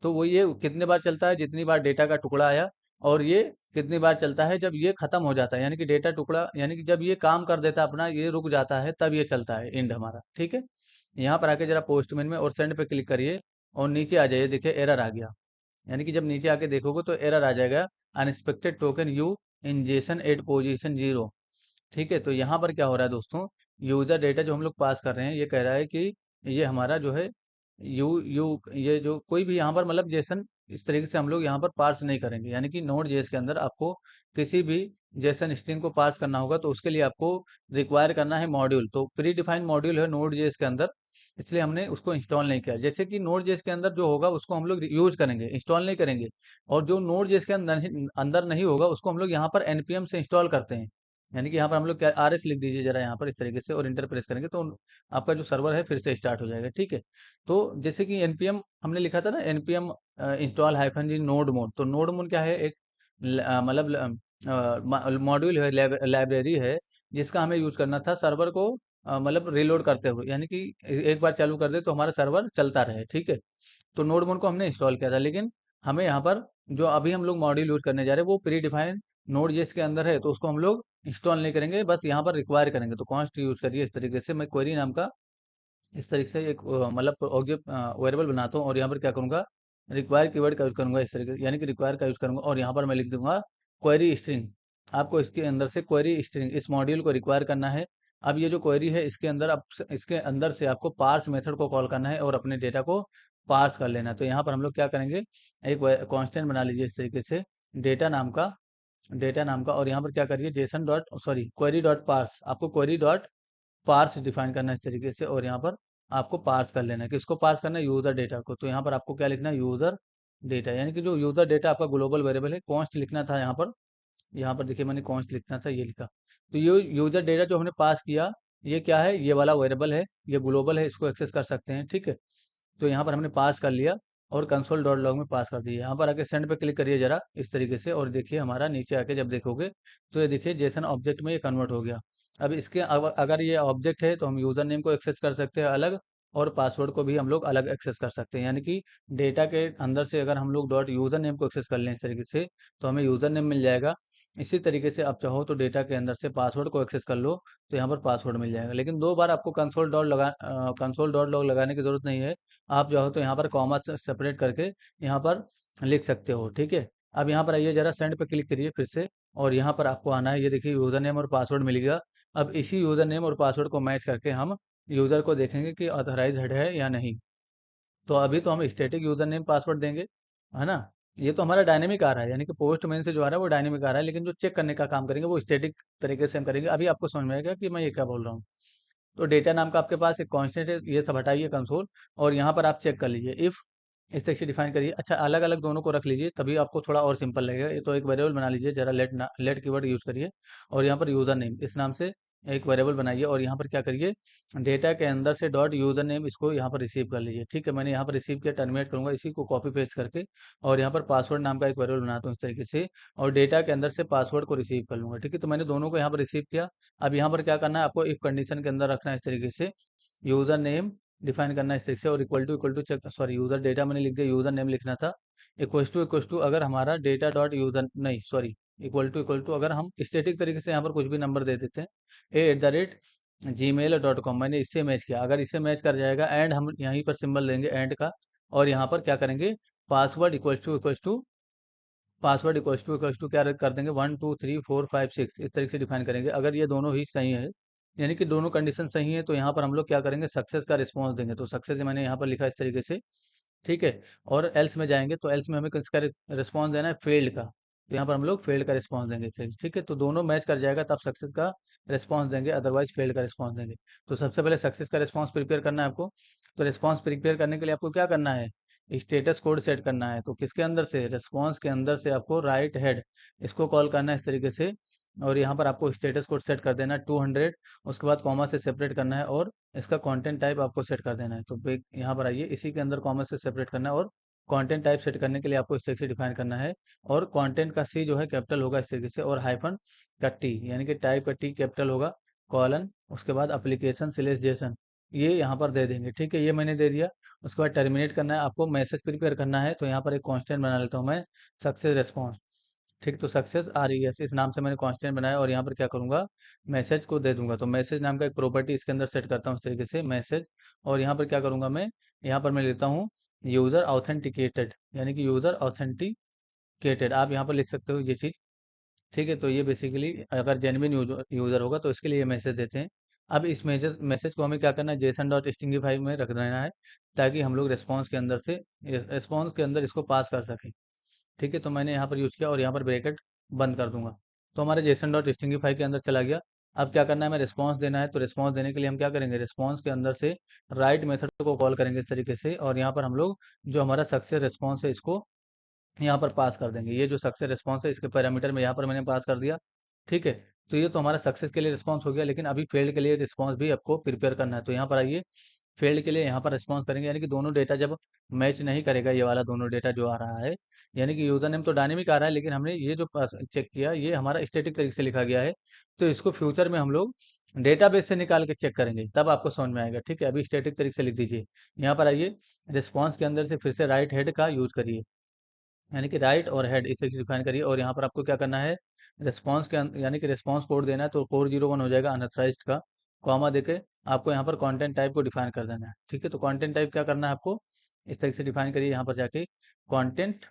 तो वो ये कितने बार चलता है, जितनी बार डेटा का टुकड़ा आया, और ये कितनी बार चलता है जब ये खत्म हो जाता है, यानी कि डेटा टुकड़ा, यानी कि जब ये काम कर देता है अपना, ये रुक जाता है, तब ये चलता है एंड हमारा। ठीक है, यहाँ पर आके जरा पोस्टमैन में और सेंड पे क्लिक करिए, और नीचे आ जाइए, देखिए एरर आ गया। यानी कि जब नीचे आके देखोगे तो एरर आ जाएगा, unexpected token U in JSON at position 0। ठीक है, तो यहाँ पर क्या हो रहा है दोस्तों, यूजर डेटा जो हम लोग पास कर रहे हैं, ये कह रहा है कि ये हमारा जो है यू यू ये जो कोई भी यहाँ पर मतलब जेसन, इस तरीके से हम लोग यहाँ पर पार्स नहीं करेंगे। यानी कि नोड जेएस के अंदर आपको किसी भी जेसन स्ट्रिंग को पार्स करना होगा, तो उसके लिए आपको रिक्वायर करना है मॉड्यूल। तो प्री डिफाइंड मॉड्यूल है नोड जेएस के अंदर, इसलिए हमने उसको इंस्टॉल नहीं किया। जैसे कि नोड जेएस के अंदर जो होगा उसको हम लोग यूज करेंगे, इंस्टॉल नहीं करेंगे। और जो नोड जेएस के अंदर नहीं होगा उसको हम लोग यहाँ पर एनपीएम से इंस्टॉल करते हैं। यानी कि यहाँ पर हम लोग क्या, आर एस लिख दीजिए जरा यहाँ पर इस तरीके से, और इंटर प्रेस करेंगे तो आपका जो सर्वर है फिर से स्टार्ट हो जाएगा। ठीक है, तो जैसे कि एनपीएम हमने लिखा था ना, एनपीएम इंस्टॉल हाइफन जी नोड मोड। तो नोड मोड क्या है, एक मतलब मॉड्यूल है, लाइब्रेरी है, जिसका हमें यूज करना था सर्वर को मतलब रिलोड करते हुए, यानी कि एक बार चालू कर दे तो हमारा सर्वर चलता रहे। ठीक है, तो नोड मोड को हमने इंस्टॉल किया था, लेकिन हमें यहाँ पर जो अभी हम लोग मॉड्यूल यूज करने जा रहे हैं वो प्री डिफाइंड नोड जेएस के अंदर है, तो उसको हम लोग इंस्टॉल नहीं करेंगे, बस यहाँ पर रिक्वायर करेंगे। तो कॉन्स्ट यूज करिए इस तरीके से, मैं क्वेरी नाम का इस तरीके से एक मतलब ऑब्जेक्ट वेरिएबल बनाता हूँ, और यहाँ पर क्या करूँगा, रिक्वायर कीवर्ड का यूज करूँगा इस तरीके से, यानी कि रिक्वायर का यूज करूँगा, और यहाँ पर मैं लिख दूंगा क्वेरी स्ट्रिंग। आपको इसके अंदर से क्वेरी स्ट्रिंग इस मॉड्यूल को रिक्वायर करना है। अब ये जो क्वेरी है इसके अंदर, अब इसके अंदर से आपको पार्स मेथड को कॉल करना है और अपने डेटा को पार्स कर लेना है। तो यहाँ पर हम लोग क्या करेंगे, एक कांस्टेंट बना लीजिए इस तरीके से, डेटा नाम का, डेटा नाम का, और यहाँ पर क्या करिए, JSON dot sorry query dot parse, आपको क्वेरी डॉट पार्स डिफाइन करना है इस तरीके से, और यहाँ पर आपको पार्स कर लेना है। किसको पार्स करना है, यूजर डेटा को। तो यहाँ पर आपको क्या लिखना है, यूजर डेटा, यानी कि जो यूजर डेटा आपका ग्लोबल वेरिएबल है, कॉन्स्ट लिखना था यहाँ पर। यहाँ पर देखिए मैंने कॉन्स्ट लिखना था, ये लिखा। तो ये यूजर डेटा जो हमने पास किया, ये क्या है, ये वाला वेरिएबल है, ये ग्लोबल है, इसको एक्सेस कर सकते हैं। ठीक है, तो यहाँ पर हमने पास कर लिया, और कंसोल डॉट लॉग में पास कर दिया। यहाँ पर आके सेंड पे क्लिक करिए जरा इस तरीके से, और देखिए हमारा नीचे आके जब देखोगे तो ये देखिए जेसन ऑब्जेक्ट में ये कन्वर्ट हो गया। अब इसके अगर ये ऑब्जेक्ट है तो हम यूजर नेम को एक्सेस कर सकते हैं अलग, और पासवर्ड को भी हम लोग अलग एक्सेस कर सकते हैं। यानी कि डेटा के अंदर से अगर हम लोग डॉट यूजर नेम को एक्सेस कर लें इस तरीके से, तो हमें यूजर नेम मिल जाएगा। इसी तरीके से आप चाहो तो डेटा के अंदर से पासवर्ड को एक्सेस कर लो, तो यहाँ पर पासवर्ड मिल जाएगा। लेकिन दो बार आपको कंसोल डॉट लॉग लगाने की जरूरत नहीं है। आप चाहो तो यहाँ पर कॉमा सेपरेट करके यहाँ पर लिख सकते हो। ठीक है, अब यहाँ पर आइए जरा सेंड पे क्लिक करिए फिर से, और यहाँ पर आपको आना है, ये देखिए यूजर नेम और पासवर्ड मिल गया। अब इसी यूजर नेम और पासवर्ड को मैच करके हम यूजर को देखेंगे कि ऑथराइज्ड है या नहीं। तो अभी तो हम स्टैटिक यूजर नेम पासवर्ड देंगे, है ना। ये तो हमारा डायनेमिक आ रहा है, यानी कि पोस्टमैन से जो आ रहा है वो डायनेमिक आ रहा है, लेकिन जो चेक करने का काम करेंगे वो स्टैटिक तरीके से हम करेंगे। अभी आपको समझ में आएगा कि मैं ये क्या बोल रहा हूँ। तो डेटा नाम का आपके पास एक कांस्टेंट है, ये सब हटाइए कंसोल, और यहाँ पर आप चेक कर लीजिए इफ, इस तरह से डिफाइन करिए। अच्छा, अलग अलग दोनों को रख लीजिए, तभी आपको थोड़ा और सिंपल लगेगा। ये तो एक वेरिएबल बना लीजिए जरा, लेट कीवर्ड यूज करिए, और यहाँ पर यूजर नेम इस नाम से एक वेरिएबल बनाइए, और यहाँ पर क्या करिए, डेटा के अंदर से डॉट यूजर नेम इसको यहाँ पर रिसीव कर लीजिए। ठीक है, मैंने यहाँ पर रिसीव किया, टर्मिनेट करूंगा इसी को कॉपी पेस्ट करके, और यहाँ पर पासवर्ड नाम का एक वेरिएबल बनाता हूँ इस तरीके से, और डेटा के अंदर से पासवर्ड को रिसीव कर लूंगा। ठीक है, तो मैंने दोनों को यहाँ पर रिसीव किया। अब यहाँ पर क्या करना है, आपको इफ कंडीशन के अंदर रखना है इस तरीके से, यूजर नेम डिफाइन करना है इस तरीके से, और equal to check, sorry user data मैंने लिख दिया, यूजर नेम लिखना था, इक्वल टू अगर हमारा डेटा डॉट यूजर नहीं सॉरी, इक्वल टू अगर हम स्टेटिक तरीके से यहाँ पर कुछ भी नंबर दे देते हैं, @gmail.com, मैंने इससे मैच किया। अगर इससे मैच कर जाएगा, एंड हम यहीं पर सिंबल देंगे एंड का, और यहाँ पर क्या करेंगे, पासवर्ड इक्वल टू क्या कर देंगे, 1 2 3 4 5 6, इस तरीके से डिफाइन करेंगे। अगर ये दोनों ही सही है, यानी कि दोनों कंडीशन सही है, तो यहाँ पर हम लोग क्या करेंगे, सक्सेस का रिस्पॉन्स देंगे। तो सक्सेस मैंने यहाँ पर लिखा इस तरीके से। ठीक है, और एल्स में जाएंगे, तो एल्स में हमें किसका रिस्पॉन्स देना है, फेल्ड का। तो यहाँ पर हम लोग फेल्ड का रिस्पॉन्स देंगे इसे। ठीक है, तो दोनों मैच कर जाएगा तब सक्सेस का रिस्पॉन्स देंगे, अदरवाइज फेल्ड का रिस्पॉन्स देंगे। तो सबसे पहले सक्सेस का रिस्पॉन्स प्रिपेयर करना है आपको। तो रिस्पॉन्स प्रिपेयर करने के लिए आपको क्या करना है, स्टेटस कोड सेट करना है, तो किसके अंदर से, रिस्पॉन्स के अंदर से आपको राइट हेड इसको कॉल करना है इस तरीके से। और यहाँ पर आपको स्टेटस कोड सेट कर देना है 200, उसके बाद कॉमा से सेपरेट करना है और इसका कंटेंट टाइप आपको सेट कर देना है। तो यहाँ पर आइए, इसी के अंदर कॉमा से सेपरेट करना है और कंटेंट टाइप सेट करने के लिए आपको इस तरीके से डिफाइन करना है। और कंटेंट का सी जो है कैपिटल होगा इस तरीके से, और हाइफन का टी यानी कि टाइप का टी कैपिटल होगा, कॉलन, उसके बाद एप्लीकेशन स्लैश जेसन, ये यहाँ पर दे देंगे। ठीक है, ये मैंने दे दिया। उसके बाद टर्मिनेट करना है, आपको मैसेज प्रिपेयर करना है, तो यहाँ पर एक कांस्टेंट बना लेता हूँ मैं, सक्सेस रेस्पॉन्स। ठीक, तो सक्सेस आ रही है, इस नाम से मैंने कांस्टेंट बनाया और यहाँ पर क्या करूँगा, मैसेज को दे दूंगा। तो मैसेज नाम का एक प्रॉपर्टी इसके अंदर सेट करता हूँ इस तरीके से, मैसेज। और यहाँ पर क्या करूँगा मैं, यहाँ पर मैं लेता हूँ यूज़र ऑथेंटिकेटेड, यानी कि यूज़र ऑथेंटिकेटेड, आप यहाँ पर लिख सकते हो ये चीज़। ठीक है, तो ये बेसिकली अगर जेन्युइन यूज़र होगा तो इसके लिए मैसेज देते हैं। अब इस मैसेज मैसेज को हमें क्या करना है, जेसन डॉट स्टिंगिफाई में रख देना है, ताकि हम लोग रिस्पॉन्स के अंदर इसको पास कर सकें। ठीक है, तो मैंने यहाँ पर यूज़ किया और यहाँ पर ब्रैकेट बंद कर दूंगा। तो हमारे जेसन डॉट स्टिंगिफाई के अंदर चला गया। अब क्या करना है, हमें रिस्पॉन्स देना है, तो रिस्पॉन्स देने के लिए हम क्या करेंगे, रिस्पॉन्स के अंदर से राइट मेथड को कॉल करेंगे इस तरीके से, और यहाँ पर हम लोग जो हमारा सक्सेस रिस्पॉन्स है इसको यहाँ पर पास कर देंगे। ये जो सक्सेस रिस्पॉन्स है इसके पैरामीटर में यहाँ पर मैंने पास कर दिया। ठीक है, तो ये तो हमारा सक्सेस के लिए रिस्पॉन्स हो गया, लेकिन अभी फेल्ड के लिए रिस्पॉन्स भी आपको प्रिपेयर करना है। तो यहाँ पर आइए, फेल्ड के लिए यहाँ पर रिस्पॉन्स करेंगे, यानी कि दोनों डेटा जब मैच नहीं करेगा, ये वाला दोनों डेटा जो आ रहा है, यानी कि यूजर नेम तो डायनेमिक आ रहा है, लेकिन हमने ये जो चेक किया ये हमारा स्टैटिक तरीके से लिखा गया है। तो इसको फ्यूचर में हम लोग डेटाबेस से निकाल के चेक करेंगे, तब आपको समझ में आएगा। ठीक है, अभी स्टैटिक तरीके से लिख दीजिए। यहाँ पर आइए, रिस्पॉन्स के अंदर से फिर से राइट हेड का यूज करिए, यानी कि राइट और हेड इसे डिफाइन करिए। और यहाँ पर आपको क्या करना है, रिस्पॉन्स के यानी कि रिस्पॉन्स कोड देना है, तो 401 हो जाएगा अनऑथराइज्ड का, कॉमा देके आपको यहाँ पर कंटेंट टाइप को डिफाइन कर देना है। ठीक है, तो कंटेंट टाइप क्या करना है आपको, इस तरीके से डिफाइन करिए, यहाँ पर जाके कंटेंट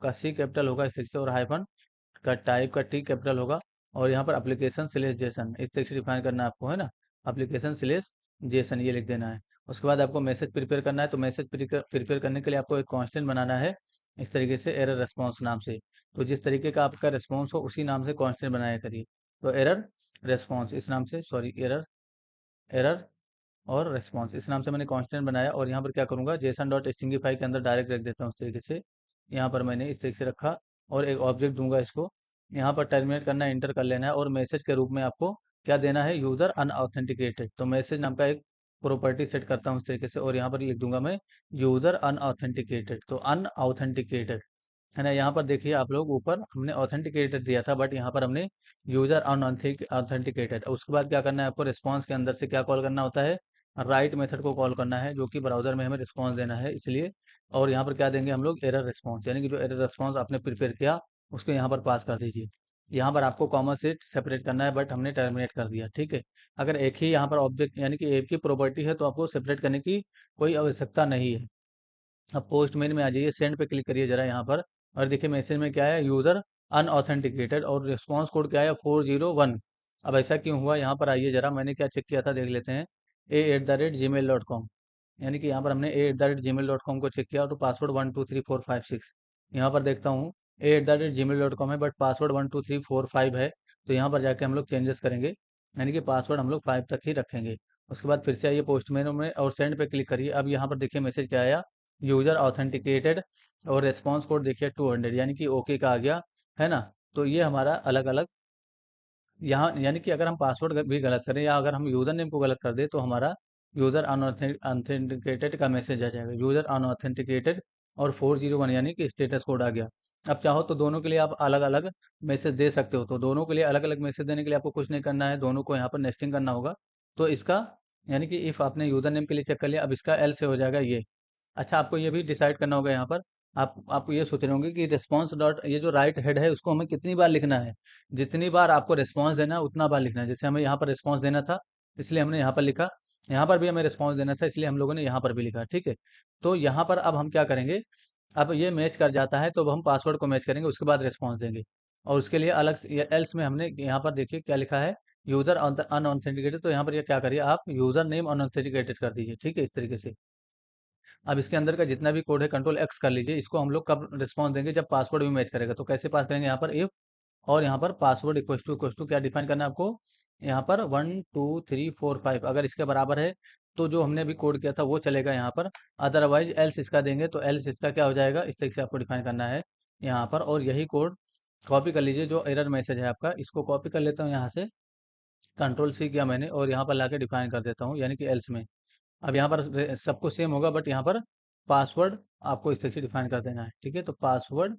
का सी कैपिटल होगा इस तरीके से, और हाइफन का टाइप का टी कैपिटल होगा, और यहाँ पर एप्लीकेशन स्लेश जेसन इस तरीके से डिफाइन करना है आपको, है ना, एप्लीकेशन स्लेश जेसन ये लिख देना है। उसके बाद आपको मैसेज प्रिपेयर करना है, तो मैसेज प्रिपेयर करने के लिए आपको एक कांस्टेंट बनाना है इस तरीके से, एरर रेस्पॉन्स नाम से। तो जिस तरीके का आपका रेस्पॉन्स हो उसी नाम से कांस्टेंट बनाया करिए। तो एरर रेस्पॉन्स इस नाम से, सॉरी, एरर एरर और रेस्पॉन्स इस नाम से मैंने कांस्टेंट बनाया। और यहाँ पर क्या करूँगा, जेसन डॉट स्टिंगिफाई के अंदर डायरेक्ट रख देता हूँ इस तरीके से। यहाँ पर मैंने इस तरीके से रखा और एक ऑब्जेक्ट दूंगा इसको, यहाँ पर टर्मिनेट करना है, इंटर कर लेना है, और मैसेज के रूप में आपको क्या देना है, यूजर अनऑथेंटिकेटेड। तो मैसेज नाम का एक प्रॉपर्टी सेट करता हूँ इस तरीके से, और यहाँ पर लिख दूंगा मैं यूजर अनऑथेंटिकेटेड। तो अनऑथेंटिकेटेड, है ना, यहाँ पर देखिए आप लोग, ऊपर हमने ऑथेंटिकेटेड दिया था, बट यहाँ पर हमने यूजर अनऑथेंटिकेटेड। उसके बाद क्या करना है आपको, रिस्पॉन्स के अंदर से क्या कॉल करना होता है, राइट मेथड को कॉल करना है, जो कि ब्राउजर में हमें रिस्पॉन्स देना है इसलिए। और यहाँ पर क्या देंगे हम लोग, एरर रिस्पॉन्स, यानी कि जो एरर रिस्पॉन्स आपने प्रिपेयर किया उसको यहाँ पर पास कर दीजिए। यहाँ पर आपको कॉमा से सेपरेट करना है, बट हमने टर्मिनेट कर दिया। ठीक है, अगर एक ही यहाँ पर ऑब्जेक्ट यानी कि एक ही प्रॉपर्टी है तो आपको सेपरेट करने की कोई आवश्यकता नहीं है। अब पोस्ट मेन में आ जाइए, सेंड पे क्लिक करिए जरा यहाँ पर, और देखिए मैसेज में क्या है, यूजर अनऑथेंटिकेटेड, और रिस्पॉन्स कोड क्या है, 401। अब ऐसा क्यों हुआ, यहाँ पर आइए जरा, मैंने क्या चेक किया था देख लेते हैं, a@gmail.com, यानी कि यहाँ पर हमने a@gmail.com को चेक किया, तो पासवर्ड 123456, यहाँ पर देखता हूँ a@gmail.com है, बट पासवर्ड 12345 है। तो यहाँ पर जाके हम लोग चेंजेस करेंगे, यानी कि पासवर्ड हम लोग 5 तक ही रखेंगे। उसके बाद फिर से आइए पोस्टमैन में और सेंड पे क्लिक करिए। अब यहाँ पर देखिए मैसेज क्या आया, यूजर ऑथेंटिकेटेड, और रेस्पॉन्स कोड देखिए 200, यानी कि ओके का आ गया, है ना। तो ये हमारा अलग अलग यहाँ, यानी कि अगर हम पासवर्ड भी गलत करें या अगर हम यूजर नेम को गलत कर दे, तो हमारा यूजर अनऑथेंटिकेटेड का मैसेज आ जाएगा, यूजर अनऑथेंटिकेटेड, और 401 यानी कि स्टेटस कोड आ गया। अब चाहो तो दोनों के लिए आप अलग अलग मैसेज दे सकते हो, तो दोनों के लिए अलग अलग मैसेज देने के लिए आपको कुछ नहीं करना है, दोनों को यहाँ पर नेस्टिंग करना होगा। तो इसका, यानी कि इफ आपने यूजर नेम के लिए चेक कर लिया, अब इसका एल से हो जाएगा ये। अच्छा, आपको ये भी डिसाइड करना होगा यहाँ पर, आप ये सोच रहे होंगे कि रिस्पॉन्स डॉट, ये जो राइट हेड है उसको हमें कितनी बार लिखना है। जितनी बार आपको रिस्पॉन्स देना है उतना बार लिखना है। जैसे हमें यहाँ पर रिस्पॉन्स देना था इसलिए हमने यहाँ पर लिखा, यहाँ पर भी हमें रिस्पॉन्स देना था इसलिए हम लोगों ने यहाँ पर भी लिखा। ठीक है, तो यहाँ पर अब हम क्या करेंगे, अब ये मैच कर जाता है तो अब हम पासवर्ड को मैच करेंगे, उसके बाद रिस्पॉन्स देंगे। और उसके लिए अलग से एल्स में हमने यहाँ पर देखिए क्या लिखा है, यूजर अनऑथेंटिकेटेड, तो यहाँ पर ये क्या करिए, आप यूजर नेम अनऑथेंटिकेटेड कर दीजिए। ठीक है, इस तरीके से। अब इसके अंदर का जितना भी कोड है कंट्रोल एक्स कर लीजिए, इसको हम लोग कब रिस्पॉन्स देंगे, जब पासवर्ड भी मैच करेगा। तो कैसे पास करेंगे, यहाँ पर इफ, और यहाँ पर पासवर्ड इक्वल टू क्या डिफाइन करना है आपको, यहाँ पर 1 2 3 4 5, अगर इसके बराबर है तो जो हमने अभी कोड किया था वो चलेगा यहाँ पर। अदरवाइज एल्स इसका देंगे तो एल्स इसका क्या हो जाएगा, इस तरीके से आपको डिफाइन करना है यहाँ पर। और यही कोड कॉपी कर लीजिए, जो एरर मैसेज है आपका, इसको कॉपी कर लेता हूँ यहाँ से, कंट्रोल सी किया मैंने और यहाँ पर लाके डिफाइन कर देता हूँ, यानी कि एल्स में। अब यहाँ पर सब कुछ सेम होगा, बट यहाँ पर पासवर्ड आपको इस तरह से डिफाइन कर देना है, ठीक है। तो पासवर्ड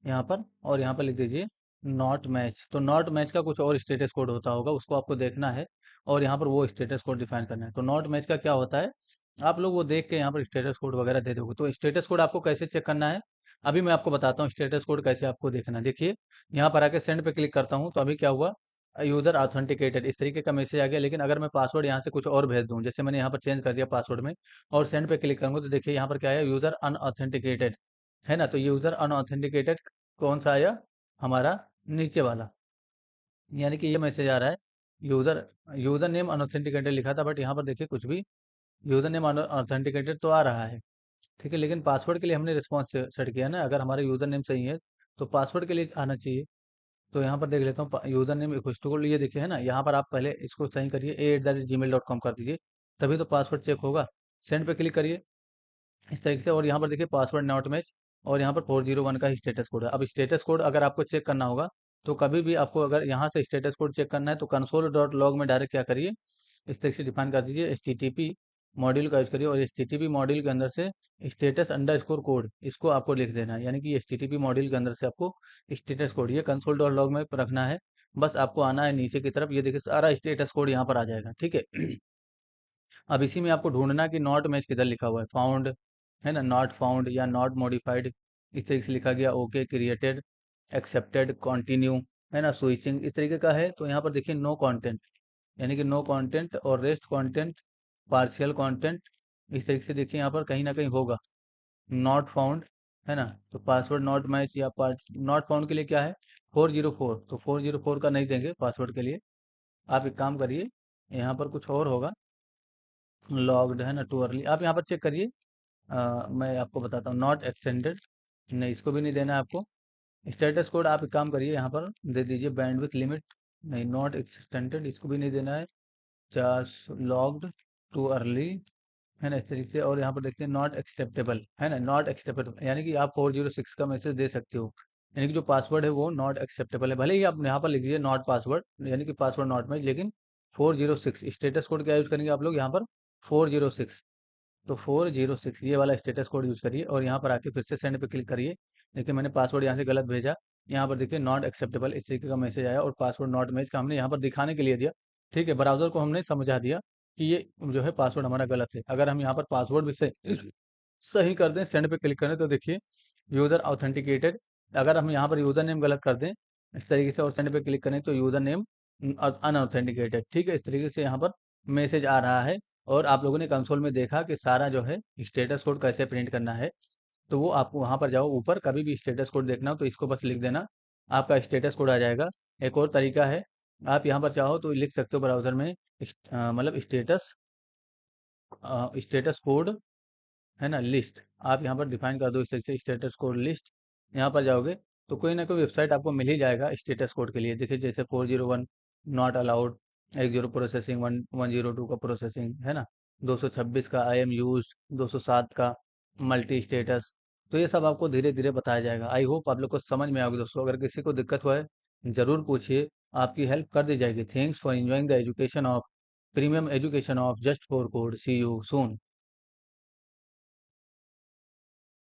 यहाँ पर, और यहाँ पर लिख दीजिए नॉट मैच। तो नॉट मैच का कुछ और स्टेटस कोड होता होगा, उसको आपको देखना है और यहाँ पर वो स्टेटस कोड डिफाइन करना है। तो नॉट मैच का क्या होता है, आप लोग वो देख के यहाँ पर स्टेटस कोड वगैरह दे दोगे। तो स्टेटस कोड आपको कैसे चेक करना है, अभी मैं आपको बताता हूँ स्टेटस कोड कैसे आपको देखना है। देखिए यहाँ पर आके सेंड पे क्लिक करता हूँ, तो अभी क्या हुआ, यूजर ऑथेंटिकेटेड इस तरीके का मैसेज आ गया। लेकिन अगर मैं पासवर्ड यहाँ से कुछ और भेज दूँ, जैसे मैंने यहाँ पर चेंज कर दिया पासवर्ड में और सेंड पे क्लिक करूँगा, तो देखिए यहाँ पर क्या है, यूजर अनऑथेंटिकेटेड है ना। तो यूजर अनऑथेंटिकेटेड कौन सा आया, हमारा नीचे वाला, यानी कि ये मैसेज आ रहा है, यूजर यूजर नेम अनऑथेंटिकेटेड लिखा था, बट यहाँ पर देखिए कुछ भी यूजर नेम अनऑथेंटिकेटेड तो आ रहा है, ठीक है। लेकिन पासवर्ड के लिए हमने रिस्पॉन्स सेट किया ना, अगर हमारा यूजर नेम सही है तो पासवर्ड के लिए आना चाहिए। तो यहाँ पर देख लेता हूँ, यूजर नेम इक्वल्स टू, ये देखिए है ना, यहाँ पर आप पहले इसको सही करिए, a@gmail.com कर दीजिए, तभी तो पासवर्ड चेक होगा। सेंड पे क्लिक करिए इस तरीके से, और यहाँ पर देखिए पासवर्ड नॉट मैच, और यहाँ पर 401 का स्टेटस कोड है। अब स्टेटस कोड अगर आपको चेक करना होगा, तो कभी भी आपको अगर यहाँ से स्टेटस कोड चेक करना है, तो console.log में डायरेक्ट क्या करिए, इस तरीके से डिफाइन कर दीजिए, HTTP मॉड्यूल का यूज करिए, और HTTP मॉड्यूल के अंदर से स्टेटस अंडरस्कोर कोड इसको आपको लिख देना है, यानी कि HTTP मॉड्यूल के अंदर से आपको स्टेटस कोड ये console.log में रखना है। बस आपको आना है नीचे की तरफ, ये देखिए सारा स्टेटस कोड यहाँ पर आ जाएगा, ठीक है। अब इसी में आपको ढूंढना कि नॉट मैच किधर लिखा हुआ है, फाउंड है ना, नॉट फाउंड या नॉट मॉडिफाइड इस तरीके से लिखा गया, ओके क्रिएटेड, एक्सेप्टेड, कंटिन्यू है ना, स्विचिंग इस तरीके का है। तो यहाँ पर देखिए नो कंटेंट, यानी कि नो कंटेंट, और रेस्ट कंटेंट, पार्शियल कंटेंट, इस तरीके से देखिए यहाँ पर कहीं ना कहीं होगा नॉट फाउंड है ना। तो पासवर्ड नॉट मैच या नॉट फाउंड के लिए क्या है, 404, तो 404 का नहीं देंगे पासवर्ड के लिए। आप एक काम करिए, यहाँ पर कुछ और होगा, लॉग्ड है ना, टू अर्ली, आप यहाँ पर चेक करिए। मैं आपको बताता हूँ, नॉट एक्सटेंडेड, नहीं इसको भी नहीं देना है आपको। स्टेटस कोड आप एक काम करिए, यहाँ पर दे दीजिए बैंडविथ लिमिट, नहीं नॉट एक्सटेंडेड इसको भी नहीं देना है, चार लॉग्ड, टू अर्ली है ना, इस तरीके से। और यहाँ पर देखते हैं नॉट एक्सेप्टेबल है ना, नॉट एक्सेप्टेबल यानी कि आप 406 का मैसेज दे सकते हो, यानी कि जो पासवर्ड है वो नॉट एक्सेप्टेबल है। भले ही आप यहाँ पर लिख दीजिए नॉट पासवर्ड, यानी कि पासवर्ड नॉट मैच, लेकिन 406 स्टेटस कोड क्या यूज करेंगे आप लोग यहाँ पर, 406। तो 406 ये वाला स्टेटस कोड यूज करिए, और यहाँ पर आके फिर से सेंड पे क्लिक करिए। देखिए मैंने पासवर्ड यहाँ से गलत भेजा, यहाँ पर देखिए नॉट एक्सेप्टेबल इस तरीके का मैसेज आया, और पासवर्ड नॉट मैच का हमने यहाँ पर दिखाने के लिए दिया, ठीक है। ब्राउजर को हमने समझा दिया कि ये जो है पासवर्ड हमारा गलत है। अगर हम यहाँ पर पासवर्ड भी सही सही कर दें, सेंड पे क्लिक करें, तो देखिए यूजर ऑथेंटिकेटेड, अगर हम यहाँ पर यूजर नेम गलत कर दें इस तरीके से और सेंड पे क्लिक करें, तो यूजर नेम अनऑथेंटिकेटेड, ठीक है। इस तरीके से यहाँ पर मैसेज आ रहा है, और आप लोगों ने कंसोल में देखा कि सारा जो है स्टेटस कोड कैसे प्रिंट करना है। तो वो आप वहाँ पर जाओ ऊपर, कभी भी स्टेटस कोड देखना हो तो इसको बस लिख देना, आपका स्टेटस कोड आ जाएगा। एक और तरीका है, आप यहाँ पर चाहो तो लिख सकते हो ब्राउज़र में मतलब स्टेटस कोड है ना, लिस्ट, आप यहाँ पर डिफाइन कर दो इस तरीके से, स्टेटस कोड लिस्ट। यहाँ पर जाओगे तो कोई ना कोई वेबसाइट आपको मिल ही जाएगा स्टेटस कोड के लिए। देखिए जैसे 401 नॉट अलाउड, 10 प्रोसेसिंग, 102 का प्रोसेसिंग है ना, 226 का आई एम यूज, 207 का मल्टी स्टेटस। तो ये सब आपको धीरे धीरे बताया जाएगा। आई होप आप लोग को समझ में आओगे दोस्तों। अगर किसी को दिक्कत हुआ है जरूर पूछिए, आपकी हेल्प कर दी जाएगी। Thanks for enjoying the education of premium education of just for code, see you soon.